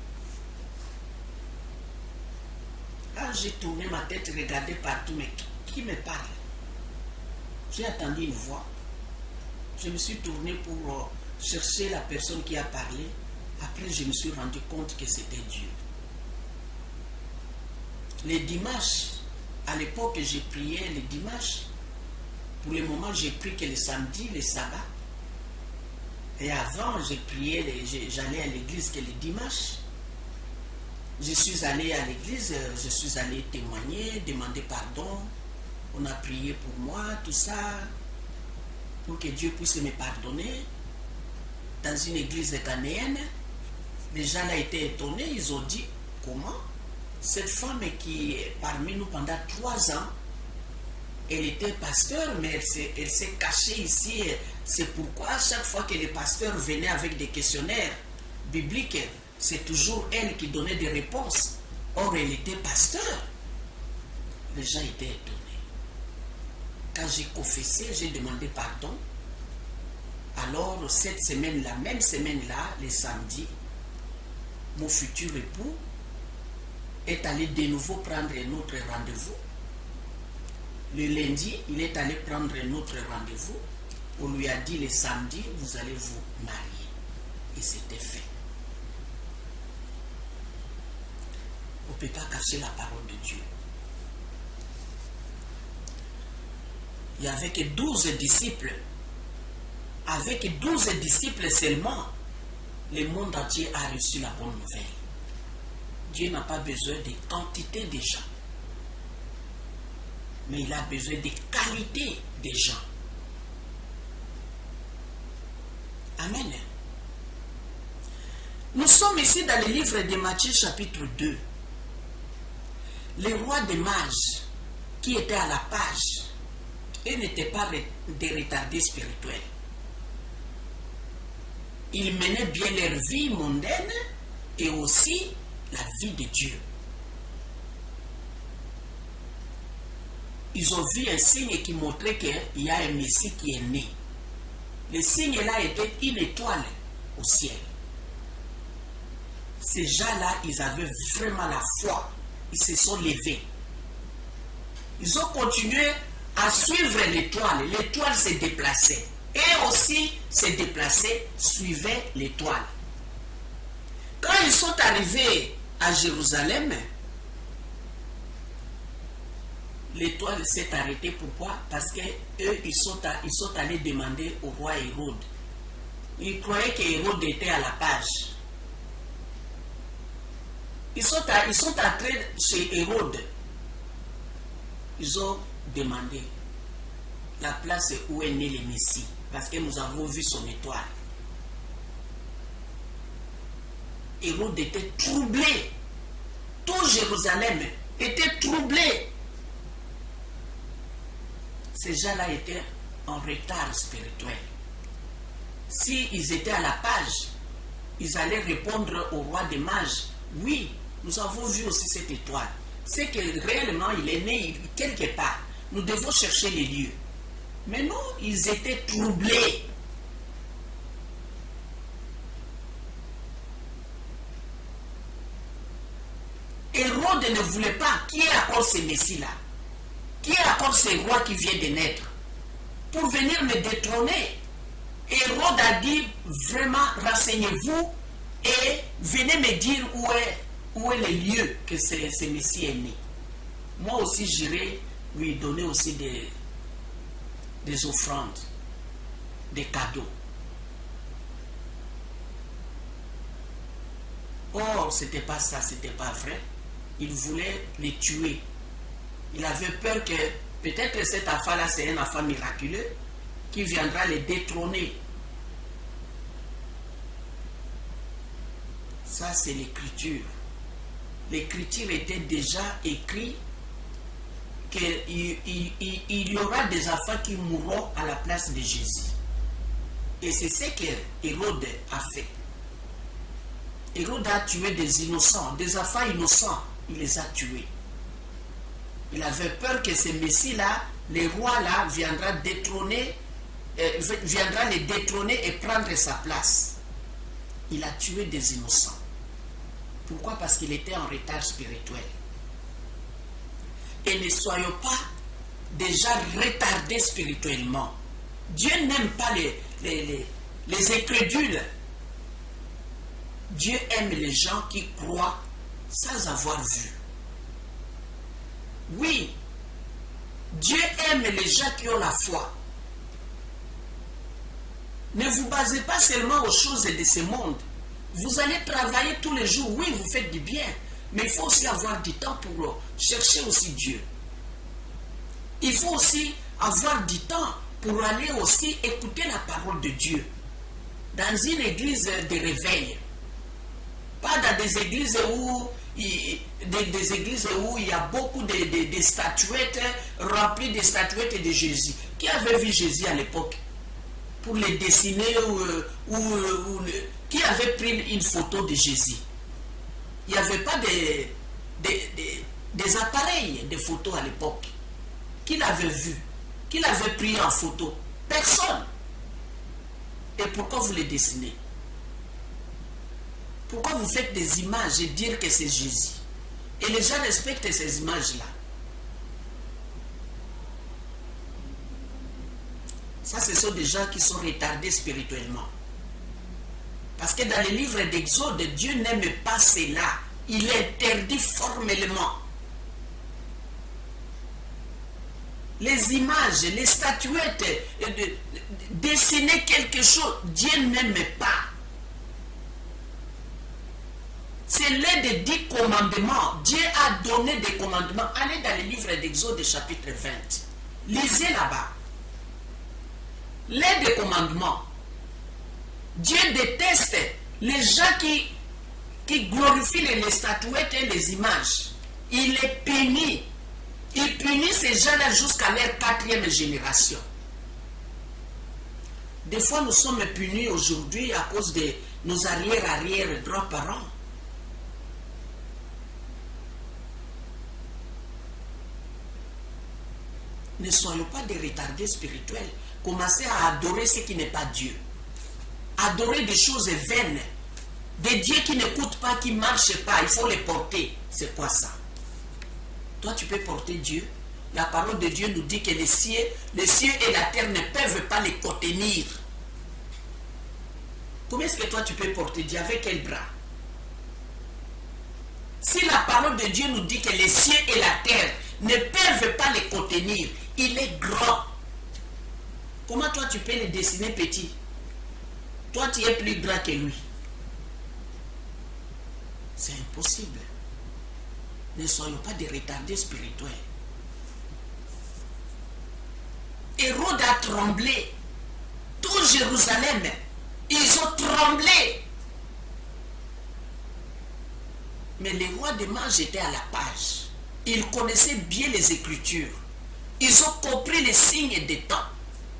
Speaker 1: Là, j'ai tourné ma tête, regardé partout, mais qui me parle? J'ai attendu une voix. Je me suis tourné pour chercher la personne qui a parlé. Après, je me suis rendu compte que c'était Dieu. Les dimanches, à l'époque, j'ai prié les dimanches. Pour le moment, j'ai prié que le samedi, le sabbat. Et avant, j'ai prié, j'allais à l'église que le dimanche. Je suis allé à l'église, je suis allé témoigner, demander pardon. On a prié pour moi, tout ça, pour que Dieu puisse me pardonner. Dans une église ghanéenne, les gens ont été étonnés, ils ont dit, comment? Cette femme qui est parmi nous pendant 3 ans, elle était pasteur, mais elle s'est cachée ici. C'est pourquoi chaque fois que les pasteurs venaient avec des questionnaires bibliques, c'est toujours elle qui donnait des réponses. Or, elle était pasteur. Les gens étaient étonnés. Quand j'ai confessé, j'ai demandé pardon. Alors, cette semaine-là, même semaine-là, le samedi, mon futur époux est allé de nouveau prendre un autre rendez-vous. Le lundi, il est allé prendre un autre rendez-vous. On lui a dit le samedi, vous allez vous marier. Et c'était fait. On ne peut pas cacher la parole de Dieu. Il n'y avait que 12 disciples. Avec 12 disciples seulement, le monde entier a reçu la bonne nouvelle. Dieu n'a pas besoin de quantité de gens, mais il a besoin de qualité des gens. Amen. Nous sommes ici dans le livre de Matthieu chapitre 2. Le roi des mages qui était à la page, il n'était pas des retardés spirituels. Ils menaient bien leur vie mondaine et aussi la vie de Dieu. Ils ont vu un signe qui montrait qu'il y a un Messie qui est né. Le signe-là était une étoile au ciel. Ces gens-là, ils avaient vraiment la foi. Ils se sont levés. Ils ont continué à suivre l'étoile. L'étoile s'est déplacée. et aussi se déplacer, suivaient l'étoile. Quand ils sont arrivés à Jérusalem, l'étoile s'est arrêtée. Pourquoi? Parce que eux, ils sont allés demander au roi Hérode. Ils croyaient qu'Hérode était à la page. Ils sont entrés chez Hérode. Ils ont demandé la place où est né le Messie, parce que nous avons vu son étoile. Hérode était troublé. Tout Jérusalem était troublé. Ces gens-là étaient en retard spirituel. S'ils étaient à la page, ils allaient répondre au roi des mages. Oui, nous avons vu aussi cette étoile. C'est que réellement il est né quelque part. Nous devons chercher les lieux. Mais non, ils étaient troublés. Hérode ne voulait pas. Qui est encore ce Messie-là? Qui est encore ce roi qui vient de naître? Pour venir me détrôner. Hérode a dit, vraiment, renseignez-vous et venez me dire où est le lieu que ce Messie est né. Moi aussi, j'irai lui donner aussi des offrandes, des cadeaux. Or, ce n'était pas ça, ce n'était pas vrai. Il voulait les tuer. Il avait peur que peut-être cet enfant-là, c'est un enfant miraculeux qui viendra les détrôner. Ça, c'est l'écriture. L'écriture était déjà écrite qu'il y aura des enfants qui mourront à la place de Jésus. Et c'est ce que Hérode a fait. Hérode a tué des innocents, des enfants innocents. Il les a tués. Il avait peur que ce Messie-là, le roi-là, viendra les détrôner et prendre sa place. Il a tué des innocents. Pourquoi? Parce qu'il était en retard spirituel. Et ne soyons pas déjà retardés spirituellement. Dieu n'aime pas les incrédules. Dieu aime les gens qui croient sans avoir vu. Oui, Dieu aime les gens qui ont la foi. Ne vous basez pas seulement aux choses de ce monde. Vous allez travailler tous les jours. Oui, vous faites du bien. Mais il faut aussi avoir du temps pour chercher aussi Dieu. Il faut aussi avoir du temps pour aller aussi écouter la parole de Dieu. Dans une église de réveil. Pas dans des églises où il y a beaucoup de statuettes remplies de statuettes de Jésus. Qui avait vu Jésus à l'époque? Pour les dessiner qui avait pris une photo de Jésus? Il n'y avait pas des appareils de photos à l'époque. Qui l'avait vu? Qui l'avait pris en photo? Personne. Et pourquoi vous les dessinez? Pourquoi vous faites des images et dire que c'est Jésus? Et les gens respectent ces images-là. Ça, ce sont des gens qui sont retardés spirituellement. Parce que dans les livres d'Exode, Dieu n'aime pas cela. Il interdit formellement. Les images, les statuettes, dessiner quelque chose, Dieu n'aime pas. C'est l'un des 10 commandements. Dieu a donné des commandements. Allez dans les livres d'Exode chapitre 20. Lisez là-bas. L'un des commandements. Dieu déteste les gens qui glorifient les statuettes et les images. Il les punit. Il punit ces gens-là jusqu'à leur 4e génération. Des fois, nous sommes punis aujourd'hui à cause de nos arrière-grands-parents. Ne soyons pas des retardés spirituels. Commencez à adorer ce qui n'est pas Dieu. Adorer des choses vaines. Des dieux qui n'écoutent pas, qui ne marchent pas. Il faut les porter. C'est quoi ça? Toi, tu peux porter Dieu. La parole de Dieu nous dit que les cieux et la terre ne peuvent pas les contenir. Comment est-ce que toi tu peux porter Dieu? Avec quel bras? Si la parole de Dieu nous dit que les cieux et la terre ne peuvent pas les contenir, il est grand. Comment toi tu peux le dessiner petit? Toi tu es plus grand que lui. C'est impossible. Ne soyons pas des retardés spirituels. Hérode a tremblé. Tout Jérusalem, ils ont tremblé. Mais les rois des mages étaient à la page. Ils connaissaient bien les Écritures. Ils ont compris les signes des temps.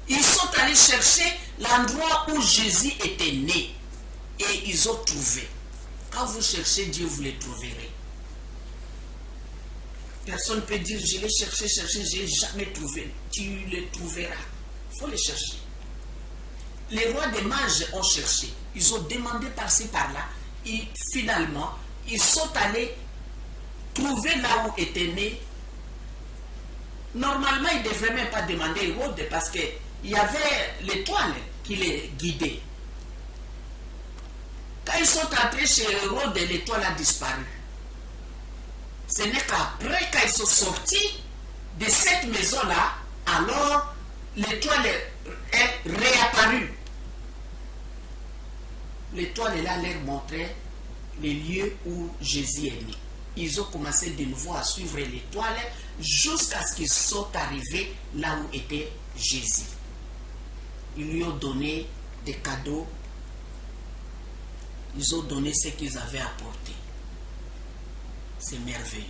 Speaker 1: Ils sont allés chercher l'endroit où Jésus était né. Et ils ont trouvé. Quand vous cherchez Dieu, vous le trouverez. Personne ne peut dire, je l'ai cherché, je n'ai jamais trouvé. Tu le trouveras. Il faut le chercher. Les rois des mages ont cherché. Ils ont demandé par-ci, par-là. Et finalement, ils sont allés trouver là où était né. Normalement, ils ne devraient même pas demander Hérode parce qu'il y avait l'étoile qui les guidait. Quand ils sont entrés chez Hérode, l'étoile a disparu. Ce n'est qu'après, quand ils sont sortis de cette maison-là, alors l'étoile est réapparue. L'étoile là leur montrait les lieux où Jésus est né. Ils ont commencé de nouveau à suivre l'étoile jusqu'à ce qu'ils soient arrivés là où était Jésus. Ils lui ont donné des cadeaux. Ils ont donné ce qu'ils avaient apporté. C'est merveilleux.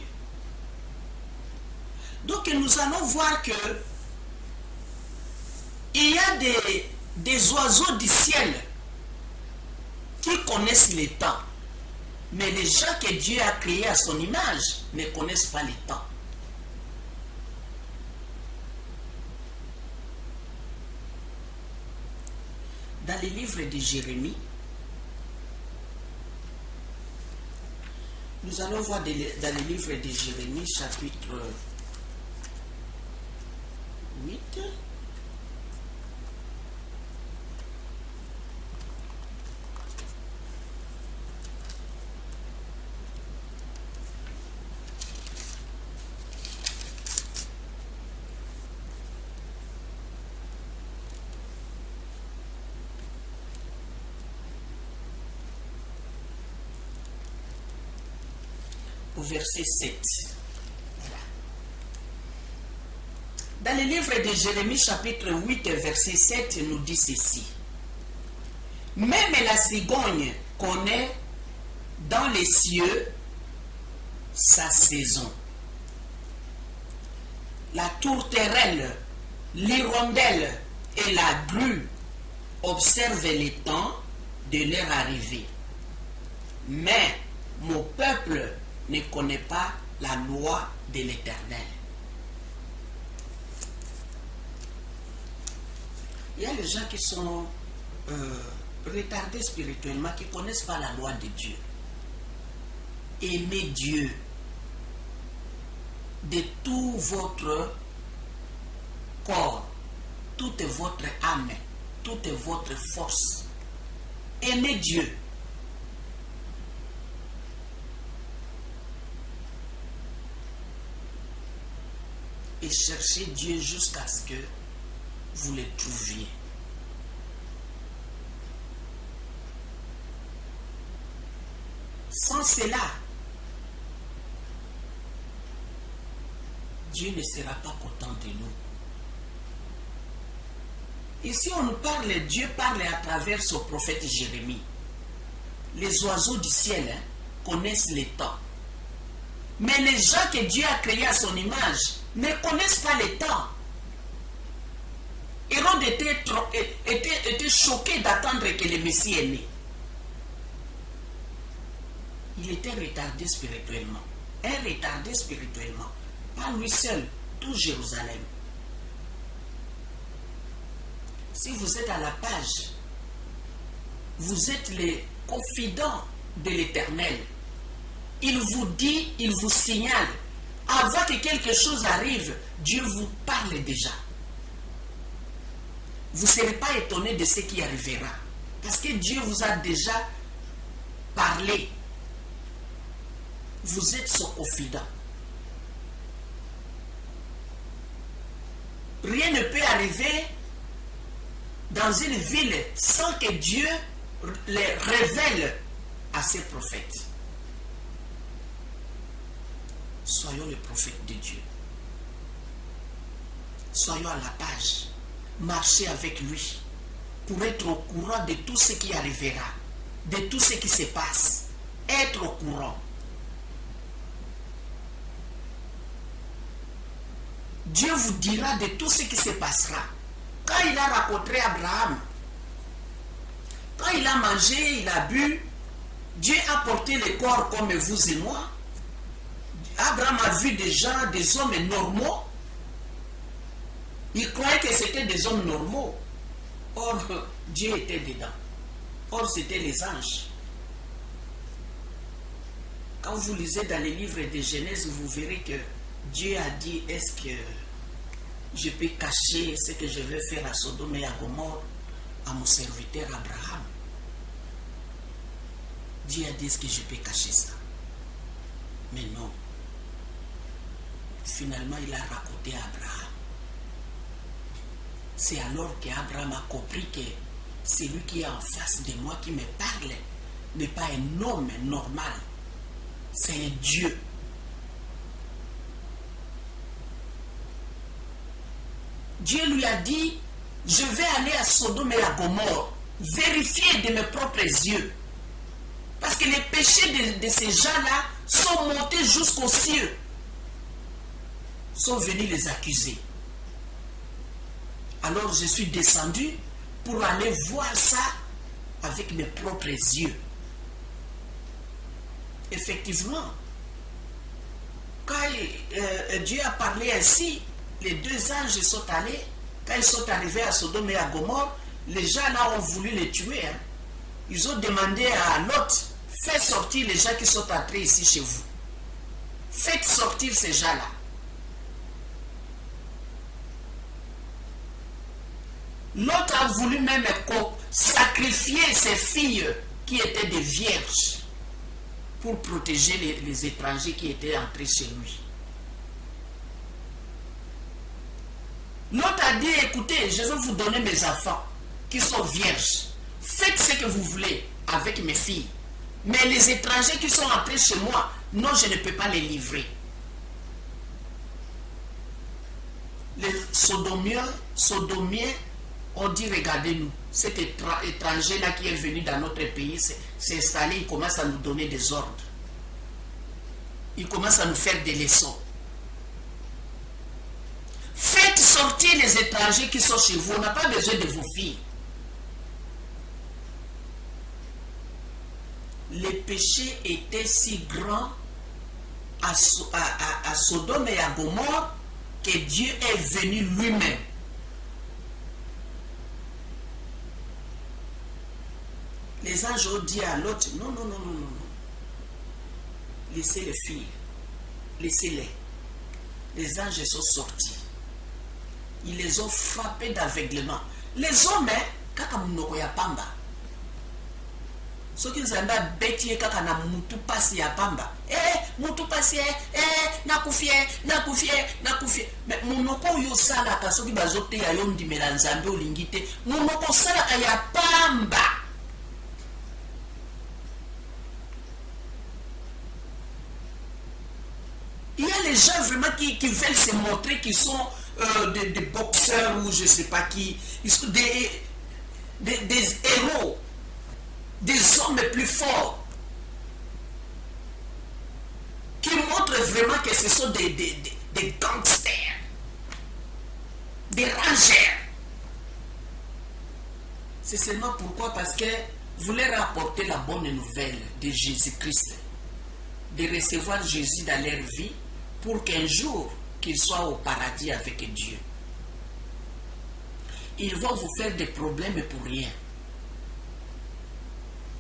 Speaker 1: Donc nous allons voir que il y a des oiseaux du ciel qui connaissent les temps. Mais les gens que Dieu a créés à son image ne connaissent pas les temps. Dans le livre de Jérémie, nous allons voir dans le livre de Jérémie, chapitre 8. Au verset 7. Voilà. Dans le livre de Jérémie, chapitre 8, verset 7, nous dit ceci. Même la cigogne connaît dans les cieux sa saison. La tourterelle, l'hirondelle et la grue observent les temps de leur arrivée. Mais mon peuple ne connaît pas la loi de l'Éternel. Il y a les gens qui sont retardés spirituellement, qui ne connaissent pas la loi de Dieu. Aimez Dieu de tout votre corps, toute votre âme, toute votre force. Aimez Dieu. Et cherchez Dieu jusqu'à ce que vous le trouviez. Sans cela, Dieu ne sera pas content de nous. Ici, on nous parle, Dieu parle à travers son prophète Jérémie. Les oiseaux du ciel connaissent les temps. Mais les gens que Dieu a créés à son image ne connaissent pas les temps. Hérode était choqué d'attendre que le Messie est né. Il était retardé spirituellement. Un retardé spirituellement. Pas lui seul, tout Jérusalem. Si vous êtes à la page, vous êtes les confidents de l'Éternel. Il vous dit, il vous signale Avant que quelque chose arrive, Dieu vous parle déjà. Vous ne serez pas étonné de ce qui arrivera. Parce que Dieu vous a déjà parlé. Vous êtes son confident. Rien ne peut arriver dans une ville sans que Dieu les révèle à ses prophètes. Soyons les prophètes de Dieu. Soyons à la page. Marchez avec lui pour être au courant de tout ce qui arrivera, de tout ce qui se passe. Être au courant. Dieu vous dira de tout ce qui se passera. Quand il a rencontré Abraham, quand il a mangé, il a bu, Dieu a porté le corps comme vous et moi. Abraham a vu des gens, des hommes normaux. Il croyait que c'était des hommes normaux. Or, Dieu était dedans. Or, c'était les anges. Quand vous lisez dans les livres de Genèse, vous verrez que Dieu a dit, est-ce que je peux cacher ce que je vais faire à Sodome et à Gomorrhe à mon serviteur Abraham? Dieu a dit, est-ce que je peux cacher ça? Mais non. Finalement, il a raconté à Abraham. C'est alors qu'Abraham a compris que celui qui est en face de moi, qui me parle, n'est pas un homme normal. C'est un Dieu. Dieu lui a dit, je vais aller à Sodome et à Gomorrhe, vérifier de mes propres yeux. Parce que les péchés de ces gens-là sont montés jusqu'aux cieux. Sont venus les accuser. Alors je suis descendu pour aller voir ça avec mes propres yeux. Effectivement, quand Dieu a parlé ainsi, les deux anges sont allés. Quand ils sont arrivés à Sodome et à Gomorrhe, les gens là ont voulu les tuer. Hein. Ils ont demandé à Lot, faites sortir les gens qui sont entrés ici chez vous. Faites sortir ces gens-là. L'autre a voulu même sacrifier ses filles qui étaient des vierges pour protéger les étrangers qui étaient entrés chez lui. L'autre a dit, écoutez, je vais vous donner mes enfants qui sont vierges. Faites ce que vous voulez avec mes filles. Mais les étrangers qui sont entrés chez moi, non, je ne peux pas les livrer. Les Sodomiens on dit, regardez-nous, cet étranger-là qui est venu dans notre pays s'est installé, il commence à nous donner des ordres. Il commence à nous faire des leçons. Faites sortir les étrangers qui sont chez vous, on n'a pas besoin de vos filles. Les péchés étaient si grands à Sodome et à Gomorrhe que Dieu est venu lui-même. Les anges ont dit à l'autre, non, non, non, non, non. Laissez les filles. Laissez-les. Les anges sont sortis. Ils les ont frappés d'aveuglement. Les hommes, kaka munoko ya pamba. Soki nzamba beti kaka na mutu pasi ya pamba. Mutu pasi nakufie. Mais munoko yo salaka soki bazote ya yo ndimela nzambe olingite. Munoko salaka ya pamba. Il y a les gens vraiment qui veulent se montrer qu'ils sont des boxeurs ou je ne sais pas qui. Ils sont des héros, des hommes plus forts, qui montrent vraiment que ce sont des gangsters, des rangers. C'est seulement pourquoi? Parce que vous leur apportez la bonne nouvelle de Jésus-Christ, de recevoir Jésus dans leur vie, pour qu'un jour, qu'ils soient au paradis avec Dieu. Ils vont vous faire des problèmes pour rien.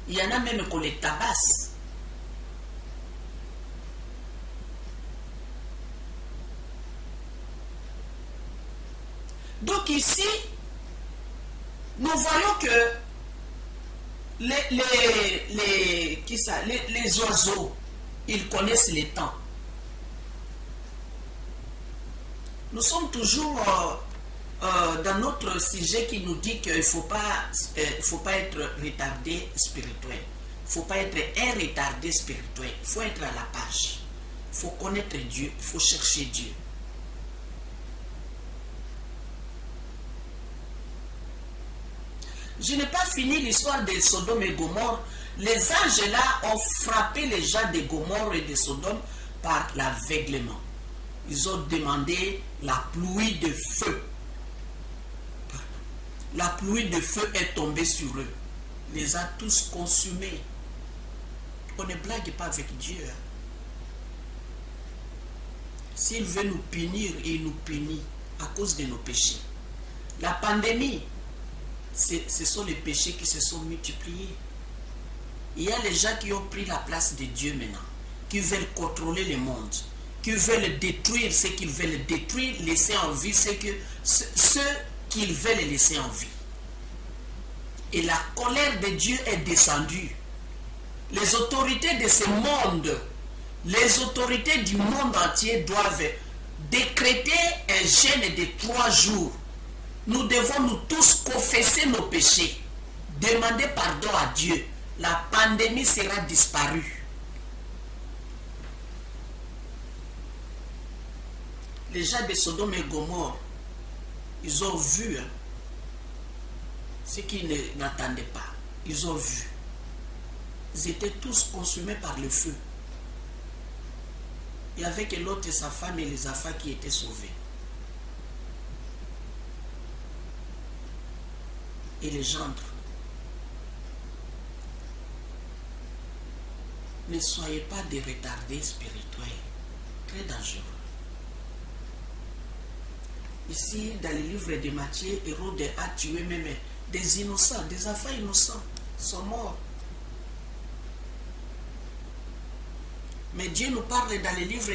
Speaker 1: Il y en a même qu'on les tabasse. Donc ici, nous voyons que les oiseaux, ils connaissent les temps. Nous sommes toujours dans notre sujet qui nous dit qu'il ne faut pas être retardé spirituel. Il ne faut pas être un retardé spirituel. Il faut être à la page. Il faut connaître Dieu. Il faut chercher Dieu. Je n'ai pas fini l'histoire de Sodome et Gomorrhe. Les anges là ont frappé les gens de Gomorrhe et de Sodome par l'aveuglement. Ils ont demandé la pluie de feu. La pluie de feu est tombée sur eux. Les a tous consumés. On ne blague pas avec Dieu. S'il veut nous punir, il nous punit à cause de nos péchés. La pandémie, ce sont les péchés qui se sont multipliés. Il y a les gens qui ont pris la place de Dieu maintenant, qui veulent contrôler le monde, qui veulent détruire ce qu'ils veulent détruire, laisser en vie ceux qu'ils veulent laisser en vie. Et la colère de Dieu est descendue. Les autorités de ce monde, les autorités du monde entier doivent décréter un jeûne de 3 jours. Nous devons nous tous confesser nos péchés, demander pardon à Dieu. La pandémie sera disparue. Les gens de Sodome et Gomorrhe, ils ont vu ce qu'ils n'attendaient pas. Ils ont vu. Ils étaient tous consumés par le feu. Il y avait que Lot et sa femme et les enfants qui étaient sauvés. Et les gendres. Ne soyez pas des retardés spirituels. Très dangereux. Ici, dans le livre de Matthieu, Hérode a tué même des innocents, des enfants innocents sont morts. Mais Dieu nous parle dans le livre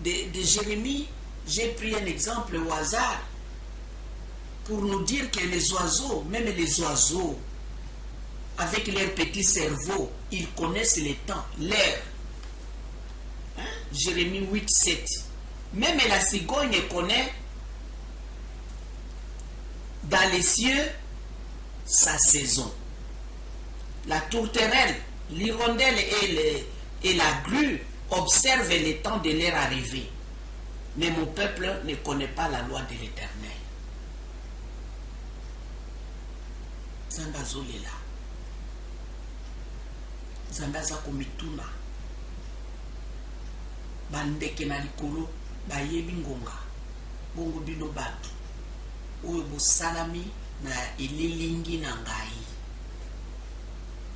Speaker 1: de Jérémie. J'ai pris un exemple au hasard pour nous dire que les oiseaux, même les oiseaux, avec leur petit cerveau, ils connaissent les temps, l'heure. Hein? Jérémie 8, 7. Même la cigogne connaît dans les cieux sa saison. La tourterelle, l'hirondelle et la grue observent les temps de leur arrivée. Mais mon peuple ne connaît pas la loi de l'Éternel. Zambazolela. Zambaza komituna. Bandeke na likolo bayebi ngonga. Bongo bino batu. Oyo bosalami na elilingi na ngai.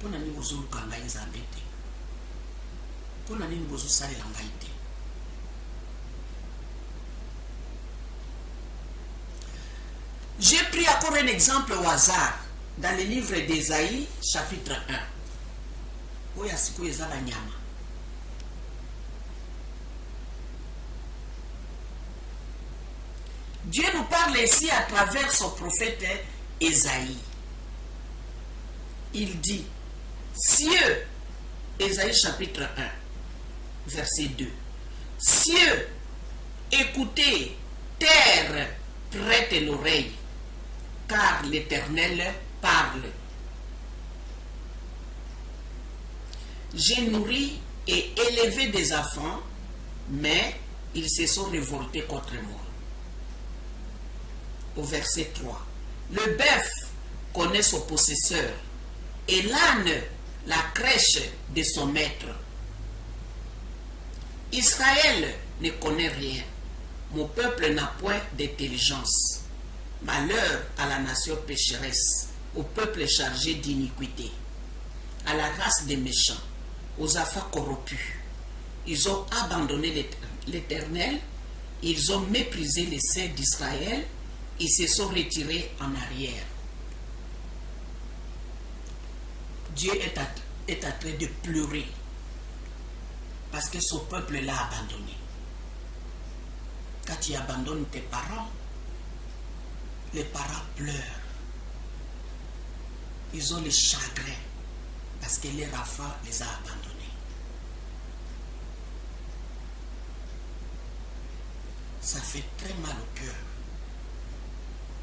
Speaker 1: Pona nini bozoluka ngai Nzambe te? Pona nini bozosalela ngai te? J'ai pris encore un exemple au hasard dans le livre d'Ésaïe, chapitre 1. Oya siku ezala nyama. Dieu nous parle ici à travers son prophète Ésaïe. Il dit, cieux, Ésaïe chapitre 1, verset 2. Cieux, écoutez, terre, prête l'oreille, car l'Éternel parle. J'ai nourri et élevé des enfants, mais ils se sont révoltés contre moi. Au verset 3. Le bœuf connaît son possesseur, et l'âne la crèche de son maître. Israël ne connaît rien. Mon peuple n'a point d'intelligence. Malheur à la nation pécheresse, au peuple chargé d'iniquité, à la race des méchants, aux affaires corrompus. Ils ont abandonné l'Éternel, ils ont méprisé les saints d'Israël, ils se sont retirés en arrière. Dieu est en train de pleurer parce que son peuple l'a abandonné. Quand tu abandonnes tes parents, Les parents pleurent. Ils ont le chagrin parce que leur enfant les a abandonnés. Ça fait très mal au cœur.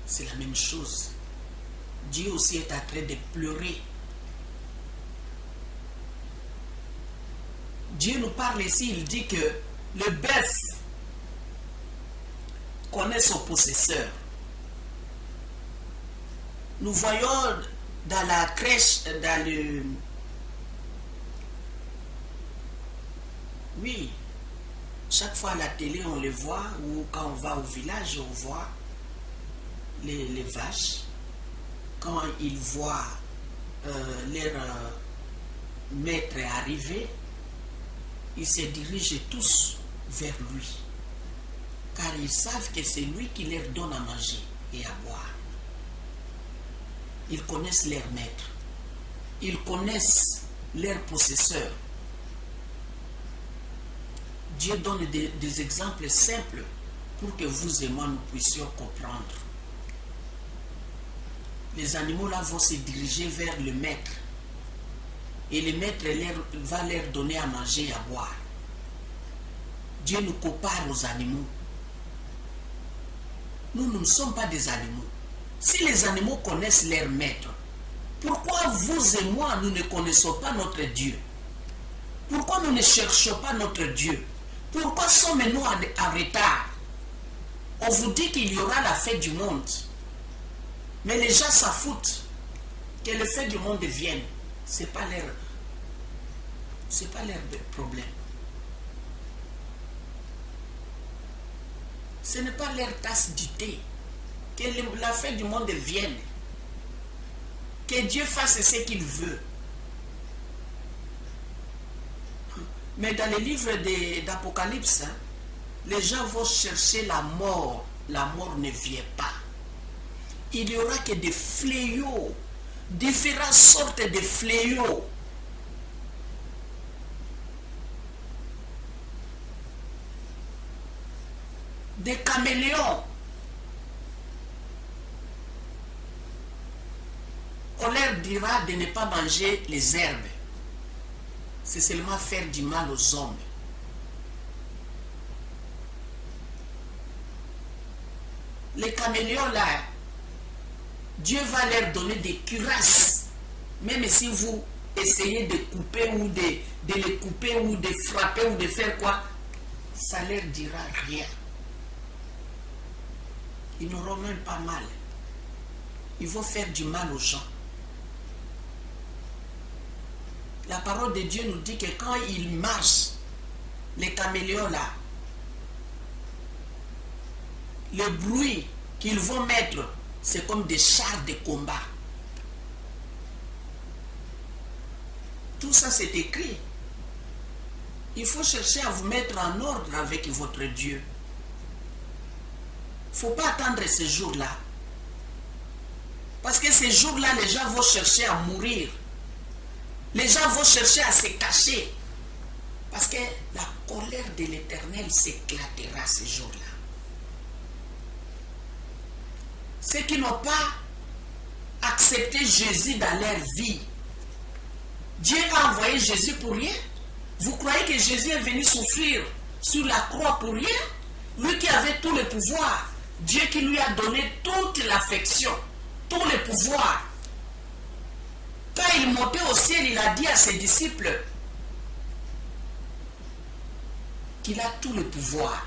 Speaker 1: C'est la même chose. Dieu aussi est en train de pleurer. Dieu nous parle ici, il dit que le bœuf connaît son possesseur. Nous voyons dans la crèche, dans le... Oui, chaque fois à la télé on le voit, ou quand on va au village on voit les vaches. Quand ils voient leur maître arriver, ils se dirigent tous vers lui. Car ils savent que c'est lui qui leur donne à manger et à boire. Ils connaissent leur maître. Ils connaissent leur possesseur. Dieu donne des exemples simples pour que vous et moi nous puissions comprendre. Les animaux là vont se diriger vers le maître. Et le maître va leur donner à manger et à boire. Dieu nous compare aux animaux. Nous ne sommes pas des animaux. Si les animaux connaissent leur maître, pourquoi vous et moi, nous ne connaissons pas notre Dieu? Pourquoi nous ne cherchons pas notre Dieu? Pourquoi sommes-nous en retard? On vous dit qu'il y aura la fête du monde. Mais les gens s'en foutent que le fait du monde vienne. Ce n'est pas leur problème. Ce n'est pas leur tasse du thé. Que la fin du monde vienne. Que Dieu fasse ce qu'il veut. Mais dans les livres d'Apocalypse, les gens vont chercher la mort. La mort ne vient pas. Il n'y aura que des fléaux. Différentes sortes de fléaux. Des caméléons. On leur dira de ne pas manger les herbes. C'est seulement faire du mal aux hommes. Les caméléons là, Dieu va leur donner des cuirasses. Même si vous essayez de couper ou de les couper ou de frapper ou de faire quoi, ça leur dira rien. Ils n'auront même pas mal. Ils vont faire du mal aux gens. La parole de Dieu nous dit que quand ils marchent, les caméléons là, le bruit qu'ils vont mettre, c'est comme des chars de combat. Tout ça c'est écrit. Il faut chercher à vous mettre en ordre avec votre Dieu. Il ne faut pas attendre ces jours-là. Parce que ces jours-là, les gens vont chercher à mourir. Les gens vont chercher à se cacher. Parce que la colère de l'Éternel s'éclatera ces jours-là. Ceux qui n'ont pas accepté Jésus dans leur vie, Dieu a envoyé Jésus pour rien. Vous croyez que Jésus est venu souffrir sur la croix pour rien? Lui qui avait tout le pouvoir, Dieu qui lui a donné toute l'affection, tout le pouvoir. Quand il montait au ciel, il a dit à ses disciples qu'il a tout le pouvoir.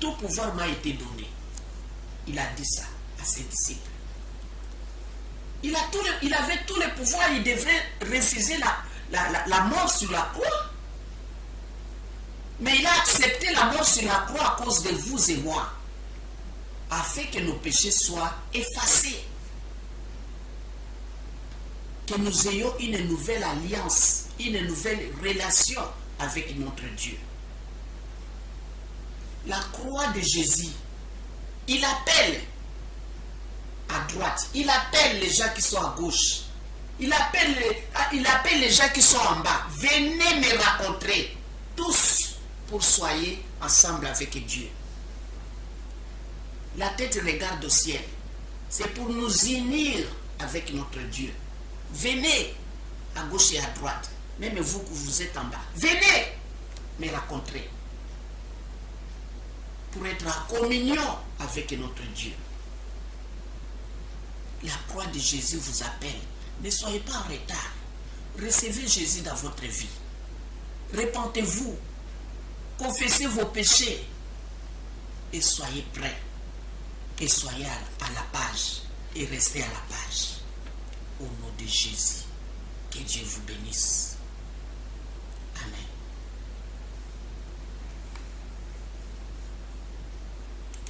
Speaker 1: Tout pouvoir m'a été donné. Il a dit ça à ses disciples. Il avait tout le pouvoir, il devrait refuser la mort sur la croix. Mais il a accepté la mort sur la croix à cause de vous et moi, afin que nos péchés soient effacés. Que nous ayons une nouvelle alliance, une nouvelle relation avec notre Dieu. La croix de Jésus, il appelle à droite, il appelle les gens qui sont à gauche, il appelle les gens qui sont en bas. Venez me rencontrer tous pour soyez ensemble avec Dieu. La tête regarde au ciel. C'est pour nous unir avec notre Dieu. Venez à gauche et à droite. Même vous que vous êtes en bas. Venez me rencontrer. Pour être en communion avec notre Dieu. La croix de Jésus vous appelle. Ne soyez pas en retard. Recevez Jésus dans votre vie. Repentez-vous. Confessez vos péchés. Et soyez prêts. Et soyez à la page. Et restez à la page. Au nom de Jésus. Que Dieu vous bénisse.